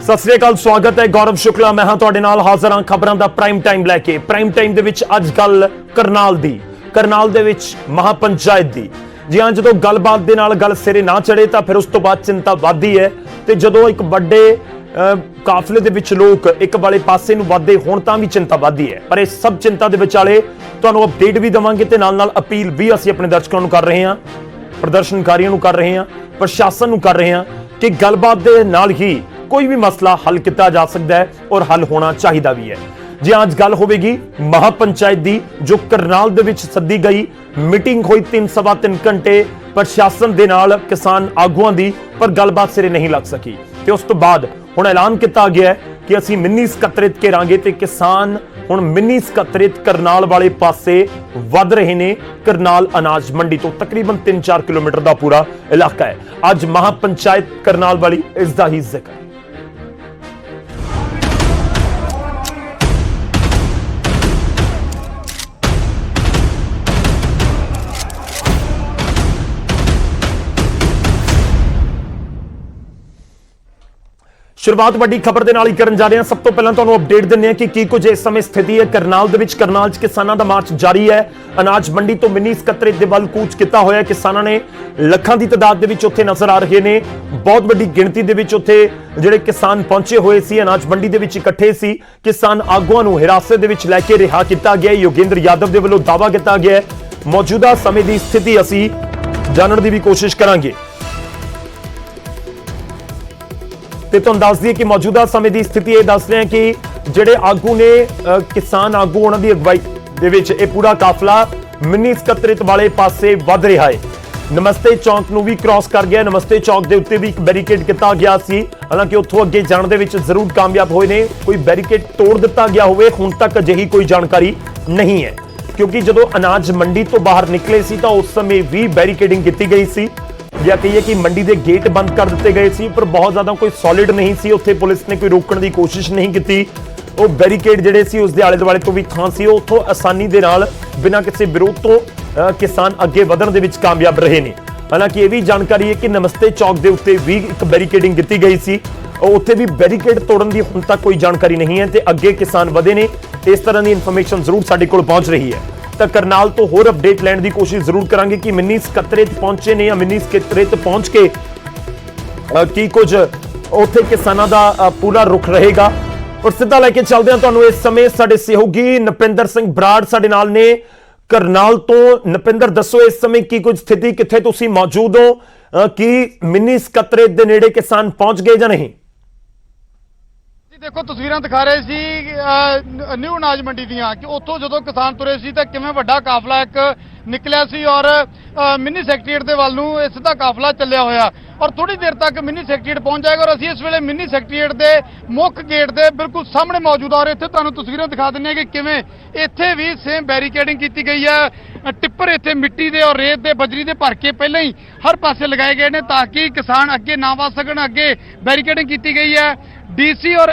सत श्री अकाल, स्वागत है। गौरव शुक्ला मैं हाँ तुहाडे नाल हाज़र हाँ खबरां दा प्राइम टाइम लैके। प्राइम टाइम दे विच अज गल करनाल दे विच महापंचायत दी। जी हाँ, जो गलबात दे नाल गल सिरे ना चढ़े तो फिर उस तो बाद चिंता वधदी है ते जदों एक वड्डे काफले दे विच लोक एक वाले पासे नूं वधदे होण तां भी चिंता वधदी है। पर इस सब चिंता दे विचाले तुहानूं अपडेट भी देवांगे ते नाल नाल अपील भी असीं अपने दर्शकों नूं कर रहे हां, प्रदर्शनकारियों नूं कर रहे हां, प्रशासन नूं कर रहे हां कि गलबात दे नाल ही कोई भी मसला हल किया जा सकता है और हल होना चाहिए भी है। जी आज गल होगी महापंचायत दी, जो करनाल दे विच सद्दी गई मीटिंग हुई 3-3.5 घंटे प्रशासन दे नाल किसान आगुआं दी, पर गलबात सिरे नहीं लग सकी। ते उस तो बाद हुण ऐलान किया गया है कि असीं मिनी सकत्रित घेरांगे ते किसान हुण मिनी सकत्रित करनाल वाले पासे वध रहे ने। करनाल अनाज मंडी तो तकरीबन 3-4 किलोमीटर का पूरा इलाका है। अज महापंचायत करनाल वाली इसका ही जिक्र। शुरुआत वड्डी खबर दे नाल ही करन जा रहे हैं। सब तो पहला तुहानूं अपडेट दिंदे हां कि की कुछ इस समय स्थिति है करनाल दे विच। करनाल च किसानां दा मार्च जारी है। अनाज मंडी तो मिनी सकत्रित दे वल कूच किया होया। किसानां ने लखां दी तादाद दे विच उत्थे नजर आ रहे ने। बहुत वड्डी गिणती दे विच उत्थे जिहड़े किसान पहुंचे हुए सी, अनाज मंडी दे विच इकट्ठे सी। किसान आगुआं नूं हिरासत दे विच लैके रिहा किया गया। योगेंद्र यादव दे वल्लों दावा किया गया है। मौजूदा समय दी स्थिति असीं जानण दी भी कोशिश करांगे ते तुहानूं दस दईए कि मौजूदा समय की स्थिति यह दस रहे हैं कि जिहड़े आगू ने किसान आगू उन्हां दी अगवाई दे विच यह पूरा काफला मिनी सकत्रित वाले पासे वध रहा है। नमस्ते चौक नूं भी क्रॉस कर गया। नमस्ते चौक के उत्ते भी एक बैरीकेड किया गया सी, हालांकि उत्थों अगे जाण दे विच जरूर कामयाब होए ने। कोई बैरीकेड तोड़ दिता गया होवे हुण तक अजिही कोई जानकारी नहीं है, क्योंकि जदों अनाज मंडी तो बाहर निकले सी तां उस समय भी बैरीकेडिंग की गई सी, या कहिए कि मंडी के गेट बंद कर दिए गए सी, पर बहुत ज्यादा कोई सॉलिड नहीं सी। उत्थे पुलिस ने कोई रोकने की कोशिश नहीं की। वो बैरीकेड जिहड़े सी उसके आले दुआले तो भी थां सी, उत्थों आसानी दे नाल बिना किसी विरोध तो किसान अगे वधण दे विच कामयाब रहे ने। हालांकि यह भी जानकारी है कि नमस्ते चौक के उत्ते भी एक बैरीकेडिंग की गई सी, उत्थे भी बैरीकेड तोड़न की हुण तक कोई जानकारी नहीं है ते अगे किसान वधे ने। इस तरह की इन्फॉर्मेशन जरूर साडे कोल पहुंच रही है। तो करनाल तो होर अपडेट लैण की कोशिश जरूर करांगे कि मिनी सकत्रित पहुंचे ने या मिनी सकत्रित पहुंच के की कुछ उत्थे किसानां दा पूरा रुख रहेगा। और सीधा लैके चलदे हां तुहानूं इस समय साडे सहयोगी नपिंदर सिंह बराड़ साडे नाल ने करनाल तो। नपिंदर दसो इस समय की कुछ स्थिति, कित्थे तुसीं मौजूद हो, कि मिनी सकत्रित दे नेड़े किसान पहुंच गए जां नहीं? देखो तस्वीरां दिखा रहे सी न्यू अनाज मंडी दियां कि उत्थों जदों किसान तुरे सी तां किवें वड्डा काफला एक निकलिया सी और मिनी सैकटरीएट दे वल नूं सिद्धा काफला चलिया होया और थोड़ी देर तक मिनी सैकटरीएट पहुंच जाएगा। और असीं इस वेले मिनी सैकटरीएट दे मुख गेट दे बिल्कुल सामने मौजूद और इत्थे तुहानूं तस्वीरां दिखा दिंदे कि किवें इत्थे भी सेम बैरीकेडिंग कीती गई है। टिप्पर इत्थे मिट्टी दे और रेत दे बजरी दे भर के पहले ही हर पासे लगाए गए ने ताकि किसान अगे ना वध सकण। अगे बैरीकेडिंग कीती गई है। डीसी और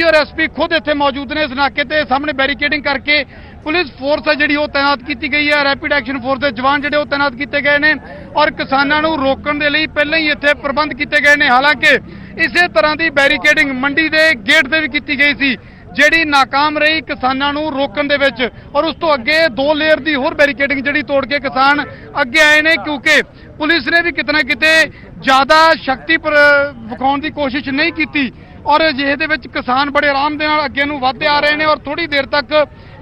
एसपी खुद इत्थे मौजूद ने इस नाके ते सामने बैरीकेडिंग करके। पुलिस फोर्स है जिहड़ी वो तैनात की गई है। रैपिड एक्शन फोर्स के जवान जिहड़े वो तैनात किए गए हैं और किसानां नूं रोकण दे लई पहले ही इत्थे प्रबंध किए गए हैं। हालांकि इसे तरह की बैरीकेडिंग मंडी के गेट से भी की गई सी, जिहड़ी नाकाम रही किसानां नूं रोकण दे विच। और उस तो अगे 2 लेयर की होर बैरीकेडिंग जिहड़ी तोड़ के किसान अगे आए ने, क्योंकि पुलिस ने भी कितना किते ज्यादा शक्ति पर विखाउण की कोशिश नहीं की और अजिहे दे विच किसान बड़े आराम दे नाल अगे नूं वधदे आ रहे हैं। और थोड़ी देर तक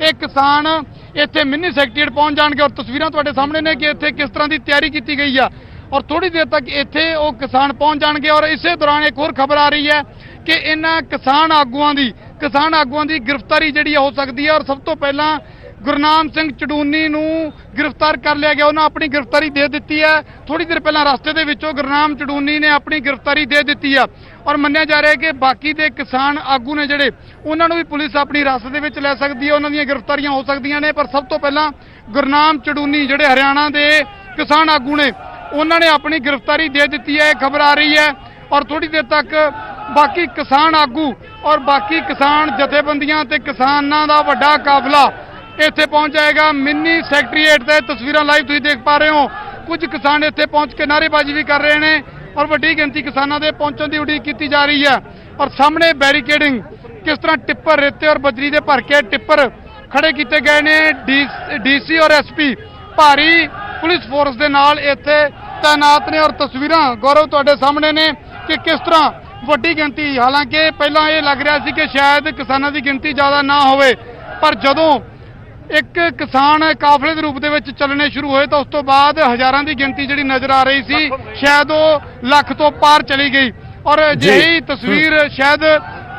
एक किसान इत्थे मिनी सैकटरीएट पहुंच जाणगे और तस्वीरां तुहाडे सामने ने कि इत्थे किस तरह की तैयारी की गई है और थोड़ी देर तक इत्थे वो किसान पहुंच जाणगे। और इसे दौरान एक होर खबर आ रही है कि इन्हां किसान आगूआं दी गिरफ्तारी जिहड़ी हो सकती है। और सब तो पहला गुरनाम सिंह चडूनी नूं गिरफ्तार कर लिया गया, उन्होंने अपनी गिरफ्तारी दे दी है। थोड़ी देर पहला रास्ते दे विचों गुरनाम चडूनी ने अपनी गिरफ्तारी दे दी है और मन्निया जा रहा है कि बाकी दे किसान आगू ने जिहड़े उन्होंने भी पुलिस अपनी हिरासत दे विच लै सकदी है, उन्हां दीयां गिरफ्तारियां हो सकदियां ने। पर सब तो पहला गुरनाम चडूनी जिहड़े हरियाणा के किसान आगू ने उन्होंने अपनी गिरफ्तारी दे दी है, खबर आ रही है। और थोड़ी देर तक बाकी किसान आगू और बाकी किसान जथेबंदियां ते किसानां दा वड्डा काफला इत्थे पहुंच जाएगा मिनी सैकटरीएट ते। तस्वीरां लाइव तुसीं देख पा रहे हो, कुछ किसान इत्थे पहुंच के नारेबाजी भी कर रहे हैं ਔਰ ਵੱਡੀ ਗਿਣਤੀ ਕਿਸਾਨਾਂ ਦੇ ਪਹੁੰਚਣ ਦੀ ਉਡੀਕ ਕੀਤੀ ਜਾ ਰਹੀ ਹੈ। ਔਰ ਸਾਹਮਣੇ ਬੈਰੀਕੇਡਿੰਗ ਕਿਸ ਤਰ੍ਹਾਂ ਟਿੱਪਰ ਰੇਤੇ ਔਰ ਬਜਰੀ ਦੇ ਭਰ ਕੇ ਟਿੱਪਰ ਖੜੇ ਕੀਤੇ ਗਏ ਨੇ। ਡੀਸੀ ਔਰ ਐਸਪੀ ਭਾਰੀ ਪੁਲਿਸ ਫੋਰਸ ਦੇ ਨਾਲ ਇੱਥੇ ਤਾਇਨਾਤ ਨੇ। ਔਰ ਤਸਵੀਰਾਂ ਗੌਰਵ ਤੁਹਾਡੇ ਸਾਹਮਣੇ ਨੇ ਕਿ ਕਿਸ ਤਰ੍ਹਾਂ ਵੱਡੀ ਗਿਣਤੀ, ਹਾਲਾਂਕਿ ਪਹਿਲਾਂ ਇਹ ਲੱਗ ਰਿਹਾ ਸੀ ਕਿ ਸ਼ਾਇਦ ਕਿਸਾਨਾਂ ਦੀ ਗਿਣਤੀ ਜ਼ਿਆਦਾ ਨਾ ਹੋਵੇ, ਪਰ ਜਦੋਂ ਇੱਕ ਕਿਸਾਨ ਕਾਫਲੇ ਦੇ ਰੂਪ ਦੇ ਵਿੱਚ ਚੱਲਣੇ ਸ਼ੁਰੂ ਹੋਏ ਤਾਂ ਉਸ ਤੋਂ ਬਾਅਦ ਹਜ਼ਾਰਾਂ ਦੀ ਗਿਣਤੀ ਜਿਹੜੀ ਨਜ਼ਰ ਆ ਰਹੀ ਸੀ ਸ਼ਾਇਦ ਉਹ ਲੱਖ ਤੋਂ ਪਾਰ ਚਲੀ ਗਈ। ਔਰ ਅਜਿਹੀ ਤਸਵੀਰ ਸ਼ਾਇਦ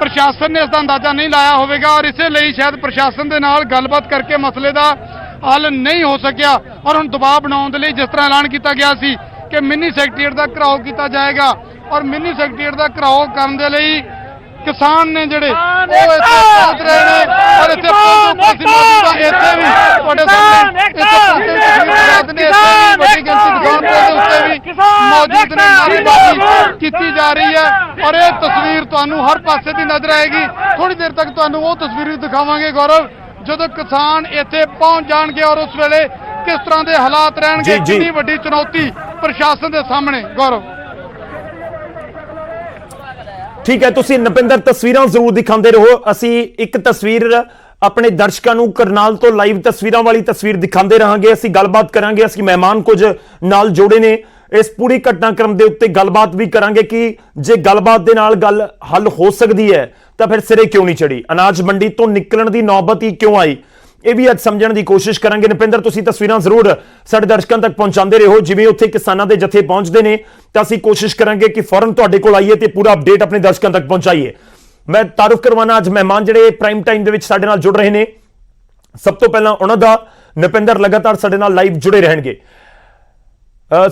ਪ੍ਰਸ਼ਾਸਨ ਨੇ ਇਸ ਦਾ ਅੰਦਾਜ਼ਾ ਨਹੀਂ ਲਾਇਆ ਹੋਵੇਗਾ ਔਰ ਇਸੇ ਲਈ ਸ਼ਾਇਦ ਪ੍ਰਸ਼ਾਸਨ ਦੇ ਨਾਲ ਗੱਲਬਾਤ ਕਰਕੇ ਮਸਲੇ ਦਾ ਹੱਲ ਨਹੀਂ ਹੋ ਸਕਿਆ। ਔਰ ਹੁਣ ਦਬਾਅ ਬਣਾਉਣ ਦੇ ਲਈ ਜਿਸ ਤਰ੍ਹਾਂ ਐਲਾਨ ਕੀਤਾ ਗਿਆ ਸੀ ਕਿ ਮਿੰਨੀ ਸੈਕਟਰੀਏਟ ਦਾ ਘਿਰਾਓ ਕੀਤਾ ਜਾਏਗਾ ਔਰ ਮਿੰਨੀ ਸੈਕਟਰੀਏਟ ਦਾ ਘਿਰਾਓ ਕਰਨ ਦੇ ਲਈ ਕਿਸਾਨ ਨੇ ਜਿਹੜੇ ਉਹ ਇੱਥੇ ਪਹੁੰਚ ਰਹੇ ਨੇ ਔਰ ਇੱਥੇ ਇੱਥੇ ਵੀ ਤੁਹਾਡੇ ਸਾਹਮਣੇ ਇੱਥੇ ਵੱਡੀ ਗਿਣਤੀ ਕਿਸਾਨ ਦੇ ਉੱਤੇ ਵੀ ਮੌਜੂਦ ਨੇ। ਨਾਅਰੇਬਾਜ਼ੀ ਕੀਤੀ ਜਾ ਰਹੀ ਹੈ ਔਰ ਇਹ ਤਸਵੀਰ ਤੁਹਾਨੂੰ ਹਰ ਪਾਸੇ ਦੀ ਨਜ਼ਰ ਆਏਗੀ। ਥੋੜੀ ਦੇਰ ਤੱਕ ਤੁਹਾਨੂੰ ਉਹ ਤਸਵੀਰ ਵੀ ਦਿਖਾਵਾਂਗੇ ਗੌਰਵ, ਜਦੋਂ ਕਿਸਾਨ ਇੱਥੇ ਪਹੁੰਚ ਜਾਣਗੇ ਔਰ ਉਸ ਵੇਲੇ ਕਿਸ ਤਰ੍ਹਾਂ ਦੇ ਹਾਲਾਤ ਰਹਿਣਗੇ, ਕਿੰਨੀ ਵੱਡੀ ਚੁਣੌਤੀ ਪ੍ਰਸ਼ਾਸਨ ਦੇ ਸਾਹਮਣੇ। ਗੌਰਵ ਠੀਕ ਹੈ, ਤੁਸੀਂ ਨਪਿੰਦਰ ਤਸਵੀਰਾਂ ਜ਼ਰੂਰ ਦਿਖਾਉਂਦੇ ਰਹੋ। ਅਸੀਂ ਇੱਕ ਤਸਵੀਰ ਆਪਣੇ ਦਰਸ਼ਕਾਂ ਨੂੰ ਕਰਨਾਲ ਤੋਂ ਲਾਈਵ ਤਸਵੀਰਾਂ ਵਾਲੀ ਤਸਵੀਰ ਦਿਖਾਉਂਦੇ ਰਹਾਂਗੇ। ਅਸੀਂ ਗੱਲਬਾਤ ਕਰਾਂਗੇ, ਅਸੀਂ ਮਹਿਮਾਨ ਕੁਝ ਨਾਲ ਜੋੜੇ ਨੇ ਇਸ ਪੂਰੀ ਘਟਨਾਕ੍ਰਮ ਦੇ ਉੱਤੇ ਗੱਲਬਾਤ ਵੀ ਕਰਾਂਗੇ ਕਿ ਜੇ ਗੱਲਬਾਤ ਦੇ ਨਾਲ ਗੱਲ ਹੱਲ ਹੋ ਸਕਦੀ ਹੈ ਤਾਂ ਫਿਰ ਸਿਰੇ ਕਿਉਂ ਨਹੀਂ ਚੜੀ, ਅਨਾਜ ਮੰਡੀ ਤੋਂ ਨਿਕਲਣ ਦੀ ਨੌਬਤ ਹੀ ਕਿਉਂ ਆਈ, ਇਹ ਵੀ ਅੱਜ ਸਮਝਣ ਦੀ ਕੋਸ਼ਿਸ਼ ਕਰਾਂਗੇ। ਨਪਿੰਦਰ ਤੁਸੀਂ ਤਸਵੀਰਾਂ ਜ਼ਰੂਰ ਸਾਡੇ ਦਰਸ਼ਕਾਂ ਤੱਕ ਪਹੁੰਚਾਉਂਦੇ ਰਹੋ। ਜਿਵੇਂ ਉੱਥੇ ਕਿਸਾਨਾਂ ਦੇ ਜਥੇ ਪਹੁੰਚਦੇ ਨੇ ਤਾਂ ਅਸੀਂ ਕੋਸ਼ਿਸ਼ ਕਰਾਂਗੇ ਕਿ ਫੌਰਨ ਤੁਹਾਡੇ ਕੋਲ ਆਈਏ ਤੇ ਪੂਰਾ ਅਪਡੇਟ ਆਪਣੇ ਦਰਸ਼ਕਾਂ ਤੱਕ ਪਹੁੰਚਾਈਏ। ਮੈਂ ਤਾਰਫ ਕਰਵਾਉਣਾ ਅੱਜ ਮਹਿਮਾਨ ਜਿਹੜੇ ਪ੍ਰਾਈਮ ਟਾਈਮ ਦੇ ਵਿੱਚ ਸਾਡੇ ਨਾਲ ਜੁੜ ਰਹੇ ਨੇ। ਸਭ ਤੋਂ ਪਹਿਲਾਂ ਉਹਨਾਂ ਦਾ ਨਪਿੰਦਰ ਲਗਾਤਾਰ ਸਾਡੇ ਨਾਲ ਲਾਈਵ ਜੁੜੇ ਰਹਿਣਗੇ।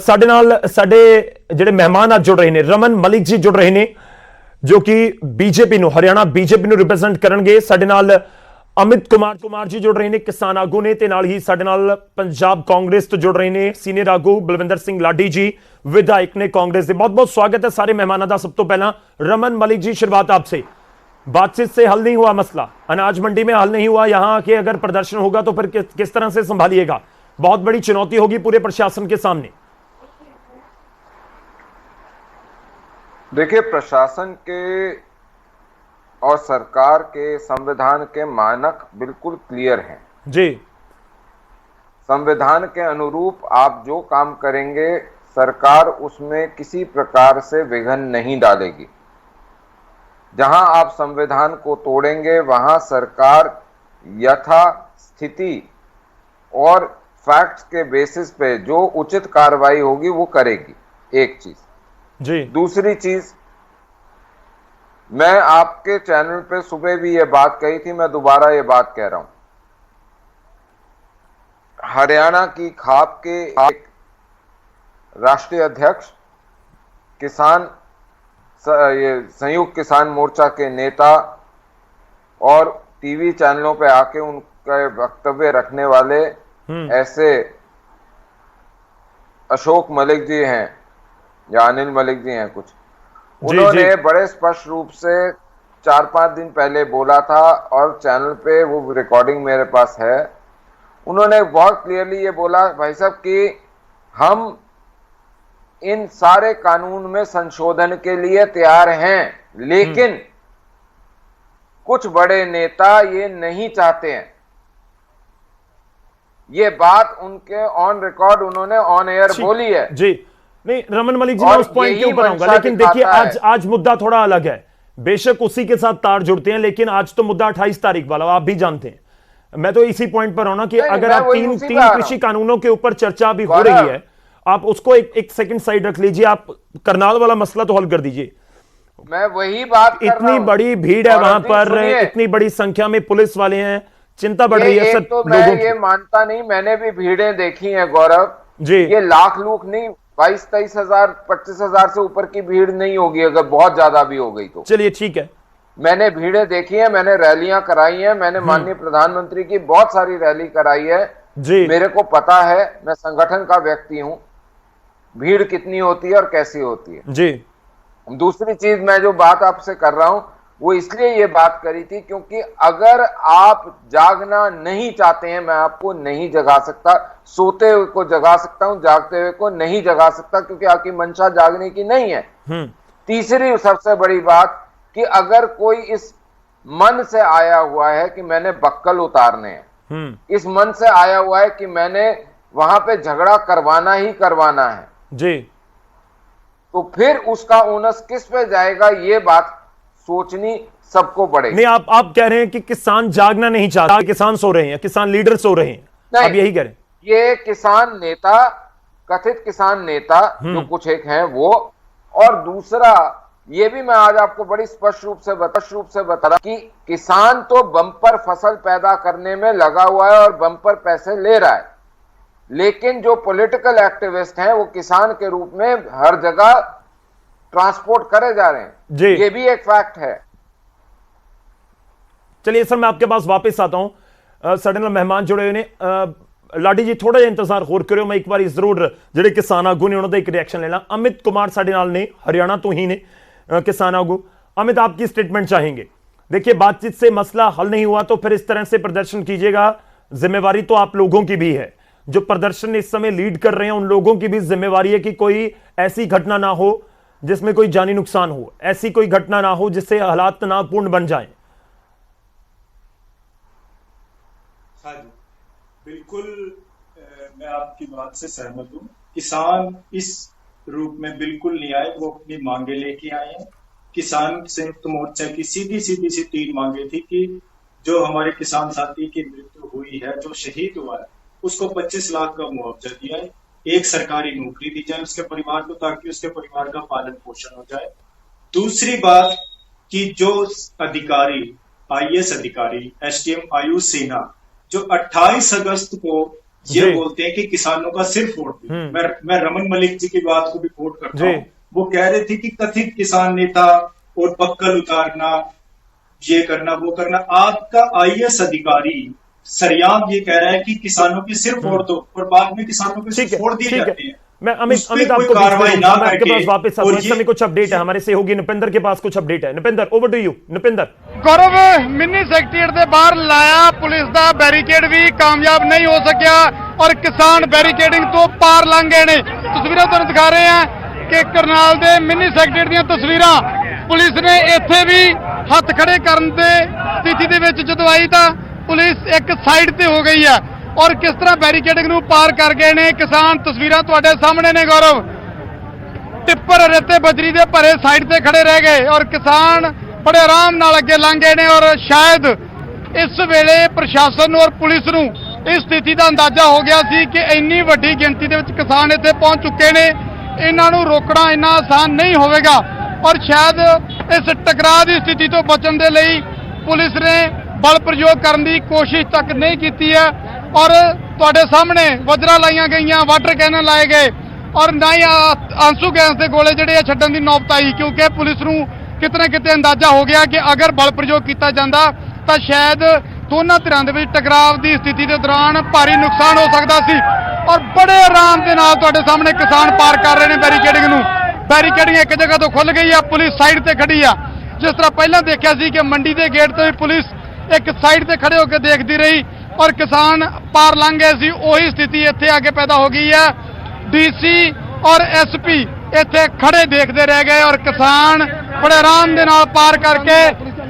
ਸਾਡੇ ਨਾਲ ਸਾਡੇ ਜਿਹੜੇ ਮਹਿਮਾਨ ਅੱਜ ਜੁੜ ਰਹੇ ਨੇ, ਰਮਨ ਮਲਿਕ ਜੀ ਜੁੜ ਰਹੇ ਨੇ ਜੋ ਕਿ ਬੀਜੇਪੀ ਨੂੰ, ਹਰਿਆਣਾ ਬੀਜੇਪੀ ਨੂੰ ਰਿਪਰੈਜ਼ੈਂਟ ਕਰਨਗੇ। ਸਾਡੇ ਨਾਲ ਅਮਿਤ ਕੁਮਾਰ ਜੀ ਜੁੜ ਰਹੇ ਨੇ, ਕਿਸਾਨ ਆਗੂ ਨੇ, ਤੇ ਨਾਲ ਹੀ ਸਾਡੇ ਨਾਲ ਪੰਜਾਬ ਕਾਂਗਰਸ ਤੋਂ ਜੁੜ ਰਹੇ ਨੇ ਸੀਨੀਅਰ ਆਗੂ ਬਲਵਿੰਦਰ ਸਿੰਘ ਲਾਡੀ ਜੀ, विधायक ने कांग्रेस से। बहुत बहुत स्वागत है सारे मेहमानों का। सब तो पहला रमन मलिक जी, शुरुआत आपसे। बातचीत से हल नहीं हुआ मसला, अनाज मंडी में हल नहीं हुआ, यहाँ के अगर प्रदर्शन होगा तो फिर किस तरह से संभालिएगा? बहुत बड़ी चुनौती होगी पूरे प्रशासन के सामने। देखिए, प्रशासन के और सरकार के संविधान के मानक बिल्कुल क्लियर हैं जी। संविधान के अनुरूप आप जो काम करेंगे सरकार उसमें किसी प्रकार से विघ्न नहीं डालेगी। जहां आप संविधान को तोड़ेंगे वहां सरकार यथा स्थिति और फैक्ट्स के बेसिस पे जो उचित कार्रवाई होगी वो करेगी। एक चीज जी। दूसरी चीज, मैं आपके चैनल पे सुबह भी ये बात कही थी, मैं दोबारा ये बात कह रहा हूं। हरियाणा की खाप के एक राष्ट्रीय अध्यक्ष, किसान ये संयुक्त किसान मोर्चा के नेता और टीवी चैनलों पे आके उनका वक्तव्य रखने वाले ऐसे अशोक मलिक जी हैं या अनिल मलिक जी हैं कुछ, उन्होंने बड़े स्पष्ट रूप से 4-5 दिन पहले बोला था और चैनल पे वो रिकॉर्डिंग मेरे पास है। उन्होंने बहुत क्लियरली ये बोला, भाई साहब, कि हम इन सारे कानून में संशोधन के लिए तैयार हैं, लेकिन कुछ बड़े नेता ये नहीं चाहते हैं। ये बात उनके ऑन रिकॉर्ड उन्होंने ऑन एयर बोली है जी। नहीं, रमन मलिक जी, मैं उस पॉइंट के ऊपर आऊंगा, लेकिन देखिए आज मुद्दा थोड़ा अलग है। बेशक उसी के साथ तार जुड़ते हैं, लेकिन आज तो मुद्दा 28 तारीख वाला, आप भी जानते हैं। मैं तो इसी पॉइंट पर हूं ना कि अगर आप तीन कृषि कानूनों के ऊपर चर्चा भी हो रही है, आप उसको एक सेकंड साइड रख लीजिए, आप करनाल वाला मसला तो हल कर दीजिए। मैं वही बात कर इतनी बड़ी भीड़ है वहां पर, इतनी बड़ी संख्या में पुलिस वाले हैं, चिंता बढ़ रही है सब तो लोगों की। ये मानता नहीं, मैंने भी भीड़ें देखी हैं गौरव जी। ये लाख लूख नहीं, 22-23 हजार 25 हजार से ऊपर की भीड़ नहीं होगी, अगर बहुत ज्यादा भी हो गई तो। चलिए ठीक है, मैंने भीड़ें देखी है, मैंने रैलियां कराई हैं, मैंने माननीय प्रधानमंत्री की बहुत सारी रैली कराई है जी। मेरे को पता है, मैं संगठन का व्यक्ति हूं, भीड़ कितनी होती है और कैसी होती है जी। दूसरी चीज, मैं जो बात आपसे कर रहा हूं, वो इसलिए ये बात करी थी क्योंकि अगर आप जागना नहीं चाहते हैं, मैं आपको नहीं जगा सकता, सोते हुए को जगा सकता हूं, जागते हुए को नहीं जगा सकता, क्योंकि आपकी मंशा जागने की नहीं है। तीसरी सबसे बड़ी बात कि अगर कोई इस मन से आया हुआ है कि मैंने बक्कल उतारने हैं, इस मन से आया हुआ है कि मैंने वहां पे झगड़ा करवाना ही करवाना है जी, तो फिर उसका ओनस किस पे जाएगा, ये बात सोचनी सबको पड़ेगी। नहीं, आप कह रहे हैं कि किसान जागना नहीं चाहते, किसान सो रहे हैं, किसान लीडर सो रहे हैं, आप यही कह रहे हैं? ये किसान नेता, कथित किसान नेता जो कुछ एक हैं वो, और दूसरा ये भी मैं आज आपको बड़ी स्पष्ट रूप से बता रहा कि किसान तो बम्पर फसल पैदा करने में लगा हुआ है और बम्पर पैसे ले रहा है, लेकिन जो पॉलिटिकल एक्टिविस्ट हैं वो किसान के रूप में हर जगह ट्रांसपोर्ट करे जा रहे हैं जी। ये भी एक फैक्ट है। चलिए सर, मैं आपके पास वापस आता हूं। ਸਾਡੇ ਨਾਲ ਮਹਿਮਾਨ ਜੁੜੇ ਹੋਏ ਨੇ। ਲਾਡੀ ਜੀ ਥੋੜਾ ਜਿਹਾ ਇੰਤਜ਼ਾਰ ਹੋਰ ਕਰਿਓ, ਮੈਂ ਇੱਕ ਵਾਰੀ ਜ਼ਰੂਰ ਜਿਹੜੇ ਕਿਸਾਨ ਆਗੂ ਨੇ ਉਹਨਾਂ ਦਾ ਇੱਕ ਰਿਐਕਸ਼ਨ ਲੈਣਾ। अमित कुमार ਸਾਡੇ ਨਾਲ ਨੇ, हरियाणा तो ही ने किसान आगू। अमित, आपकी स्टेटमेंट चाहेंगे। देखिए, बातचीत से मसला हल नहीं हुआ तो फिर इस तरह से प्रदर्शन कीजिएगा, जिम्मेवारी तो आप लोगों की भी है। जो प्रदर्शन इस समय लीड कर रहे हैं उन लोगों की भी जिम्मेवारी है कि कोई ऐसी घटना ना हो जिसमें कोई जानी नुकसान हो, ऐसी कोई घटना ना हो जिससे हालात तनावपूर्ण बन जाएं। हाँ जी, बिल्कुल मैं आपकी बात से सहमत हूँ। किसान इस रूप में बिल्कुल नहीं आए, वो अपनी मांगे लेके आए हैं। किसान संयुक्त मोर्चा की सीधी सी 3 मांगे थी कि जो हमारे किसान साथी की मृत्यु हुई है, जो शहीद हुआ है, उसको 25 लाख का मुआवजा दिया है, एक सरकारी नौकरी दी जाए उसके परिवार को ताकि उसके परिवार का पालन पोषण हो जाए। दूसरी बात कि जो अधिकारी, IAS अधिकारी, SDM आयुष सिन्हा, जो 28 अगस्त को ये बोलते हैं कि किसानों का सिर फोड़ दिया। मैं रमन मलिक जी की बात को भी कोट करता हूं। वो कह रहे थे कि कथित किसान नेता और बक्कल उतारना, ये करना वो करना। आपका IAS अधिकारी सरेआम ये कह रहा है कि किसानों के सिर फोड़ दो, और बाद में किसानों के सिर फोड़ दिए जाते हैं। मैं अमित आपको कार्रवाई ना करके पास वापस आता हूं। इस समय कुछ अपडेट है हमारे सहयोगी निपिंदर के पास, कुछ अपडेट है। Nipinder, over to you. Nipinder. Gaurav, mini secretariat ਦੇ ਬਾਹਰ ਲਾਇਆ ਪੁਲਿਸ ਦਾ ਬੈਰੀਕੇਡ ਵੀ ਕਾਮਯਾਬ ਨਹੀਂ ਹੋ ਸਕਿਆ ਔਰ ਕਿਸਾਨ ਬੈਰੀਕੇਡਿੰਗ ਤੋਂ ਪਾਰ ਲੰਘ ਗਏ ਨੇ। ਤਸਵੀਰਾਂ ਤੁਹਾਨੂੰ ਦਿਖਾ ਰਹੇ ਹਾਂ ਕਿ ਕਰਨਾਲ ਦੇ ਮਿਨੀ ਸੈਕਟਰੀਏਟ ਦੀਆਂ ਤਸਵੀਰਾਂ। ਪੁਲਿਸ ਨੇ ਇੱਥੇ ਵੀ ਹੱਥ ਖੜੇ ਕਰਨ ਦੇ ਸਥਿਤੀ ਦੇ ਵਿੱਚ ਜਦੋਂ ਆਈ ਤਾਂ ਪੁਲਿਸ ਇੱਕ ਸਾਈਡ ਤੇ ਹੋ ਗਈ ਹੈ ਔਰ ਕਿਸ ਤਰ੍ਹਾਂ ਬੈਰੀਕੇਡਿੰਗ ਨੂੰ ਪਾਰ ਕਰ ਗਏ ਨੇ ਕਿਸਾਨ। ਤਸਵੀਰਾਂ ਤੁਹਾਡੇ ਸਾਹਮਣੇ ਨੇ ਗੌਰਵ। ਟਿੱਪਰ ਰੇਤੇ ਬਜਰੀ ਦੇ ਭਰੇ ਸਾਈਡ ਤੇ ਖੜੇ ਰਹਿ ਗਏ ਔਰ ਕਿਸਾਨ ਬੜੇ ਆਰਾਮ ਨਾਲ ਅੱਗੇ ਲੰਘ ਗਏ ਨੇ ਔਰ ਸ਼ਾਇਦ ਇਸ ਵੇਲੇ ਪ੍ਰਸ਼ਾਸਨ ਨੂੰ ਔਰ ਪੁਲਿਸ ਨੂੰ ਇਸ ਸਥਿਤੀ ਦਾ ਅੰਦਾਜ਼ਾ ਹੋ ਗਿਆ ਸੀ ਕਿ ਇੰਨੀ ਵੱਡੀ ਗਿਣਤੀ ਦੇ ਵਿੱਚ ਕਿਸਾਨ ਇੱਥੇ ਪਹੁੰਚ ਚੁੱਕੇ ਨੇ, ਇਹਨਾਂ ਨੂੰ ਰੋਕਣਾ ਇੰਨਾ ਆਸਾਨ ਨਹੀਂ ਹੋਵੇਗਾ ਔਰ ਸ਼ਾਇਦ ਇਸ ਟਕਰਾਅ ਦੀ ਸਥਿਤੀ ਤੋਂ ਬਚਣ ਦੇ ਲਈ ਪੁਲਿਸ ਨੇ ਬਲ ਪ੍ਰਯੋਗ ਕਰਨ ਦੀ ਕੋਸ਼ਿਸ਼ ਤੱਕ ਨਹੀਂ ਕੀਤੀ ਹੈ ਔਰ ਤੁਹਾਡੇ ਸਾਹਮਣੇ ਵਜਰਾ ਲਾਈਆਂ ਗਈਆਂ, ਵਾਟਰ ਕੈਨਨ ਲਾਏ ਗਏ ਔਰ ਨਾ ਹੀ ਆਂਸੂ ਗੈਸ ਦੇ ਗੋਲੇ ਜਿਹੜੇ ਆ ਛੱਡਣ ਦੀ ਨੌਬਤ ਆਈ, ਕਿਉਂਕਿ ਪੁਲਿਸ ਨੂੰ ਕਿਤੇ ਨਾ ਕਿਤੇ ਅੰਦਾਜ਼ਾ ਹੋ ਗਿਆ ਕਿ ਅਗਰ ਬਲ ਪ੍ਰਯੋਗ ਕੀਤਾ ਜਾਂਦਾ ਤਾਂ ਸ਼ਾਇਦ ਦੋਨਾਂ ਧਿਰਾਂ ਦੇ ਵਿੱਚ ਟਕਰਾਅ ਦੀ ਸਥਿਤੀ ਦੇ ਦੌਰਾਨ ਭਾਰੀ ਨੁਕਸਾਨ ਹੋ ਸਕਦਾ ਸੀ ਔਰ ਬੜੇ ਆਰਾਮ ਦੇ ਨਾਲ ਤੁਹਾਡੇ ਸਾਹਮਣੇ ਕਿਸਾਨ ਪਾਰ ਕਰ ਰਹੇ ਨੇ ਬੈਰੀਕੇਡਿੰਗ ਨੂੰ। ਬੈਰੀਕੇਡਿੰਗ ਇੱਕ ਜਗ੍ਹਾ ਤੋਂ ਖੁੱਲ ਗਈ ਆ, ਪੁਲਿਸ ਸਾਈਡ ਤੇ ਖੜੀ ਆ। ਜਿਸ ਤਰ੍ਹਾਂ ਪਹਿਲਾਂ ਦੇਖਿਆ ਸੀ ਕਿ ਮੰਡੀ ਦੇ ਗੇਟ ਤੇ ਵੀ ਪੁਲਿਸ ਇੱਕ ਸਾਈਡ ਤੇ ਖੜੇ ਹੋ ਕੇ ਦੇਖਦੀ ਰਹੀ ਔਰ ਕਿਸਾਨ ਪਾਰ ਲੰਘ ਗਏ ਸੀ, ਉਹੀ ਸਥਿਤੀ ਇੱਥੇ ਆ ਕੇ ਪੈਦਾ ਹੋ ਗਈ ਹੈ। DC ਔਰ SP ਇੱਥੇ ਖੜੇ ਦੇਖਦੇ ਰਹਿ ਗਏ ਔਰ ਕਿਸਾਨ ਬੜੇ ਆਰਾਮ ਦੇ ਨਾਲ ਪਾਰ ਕਰਕੇ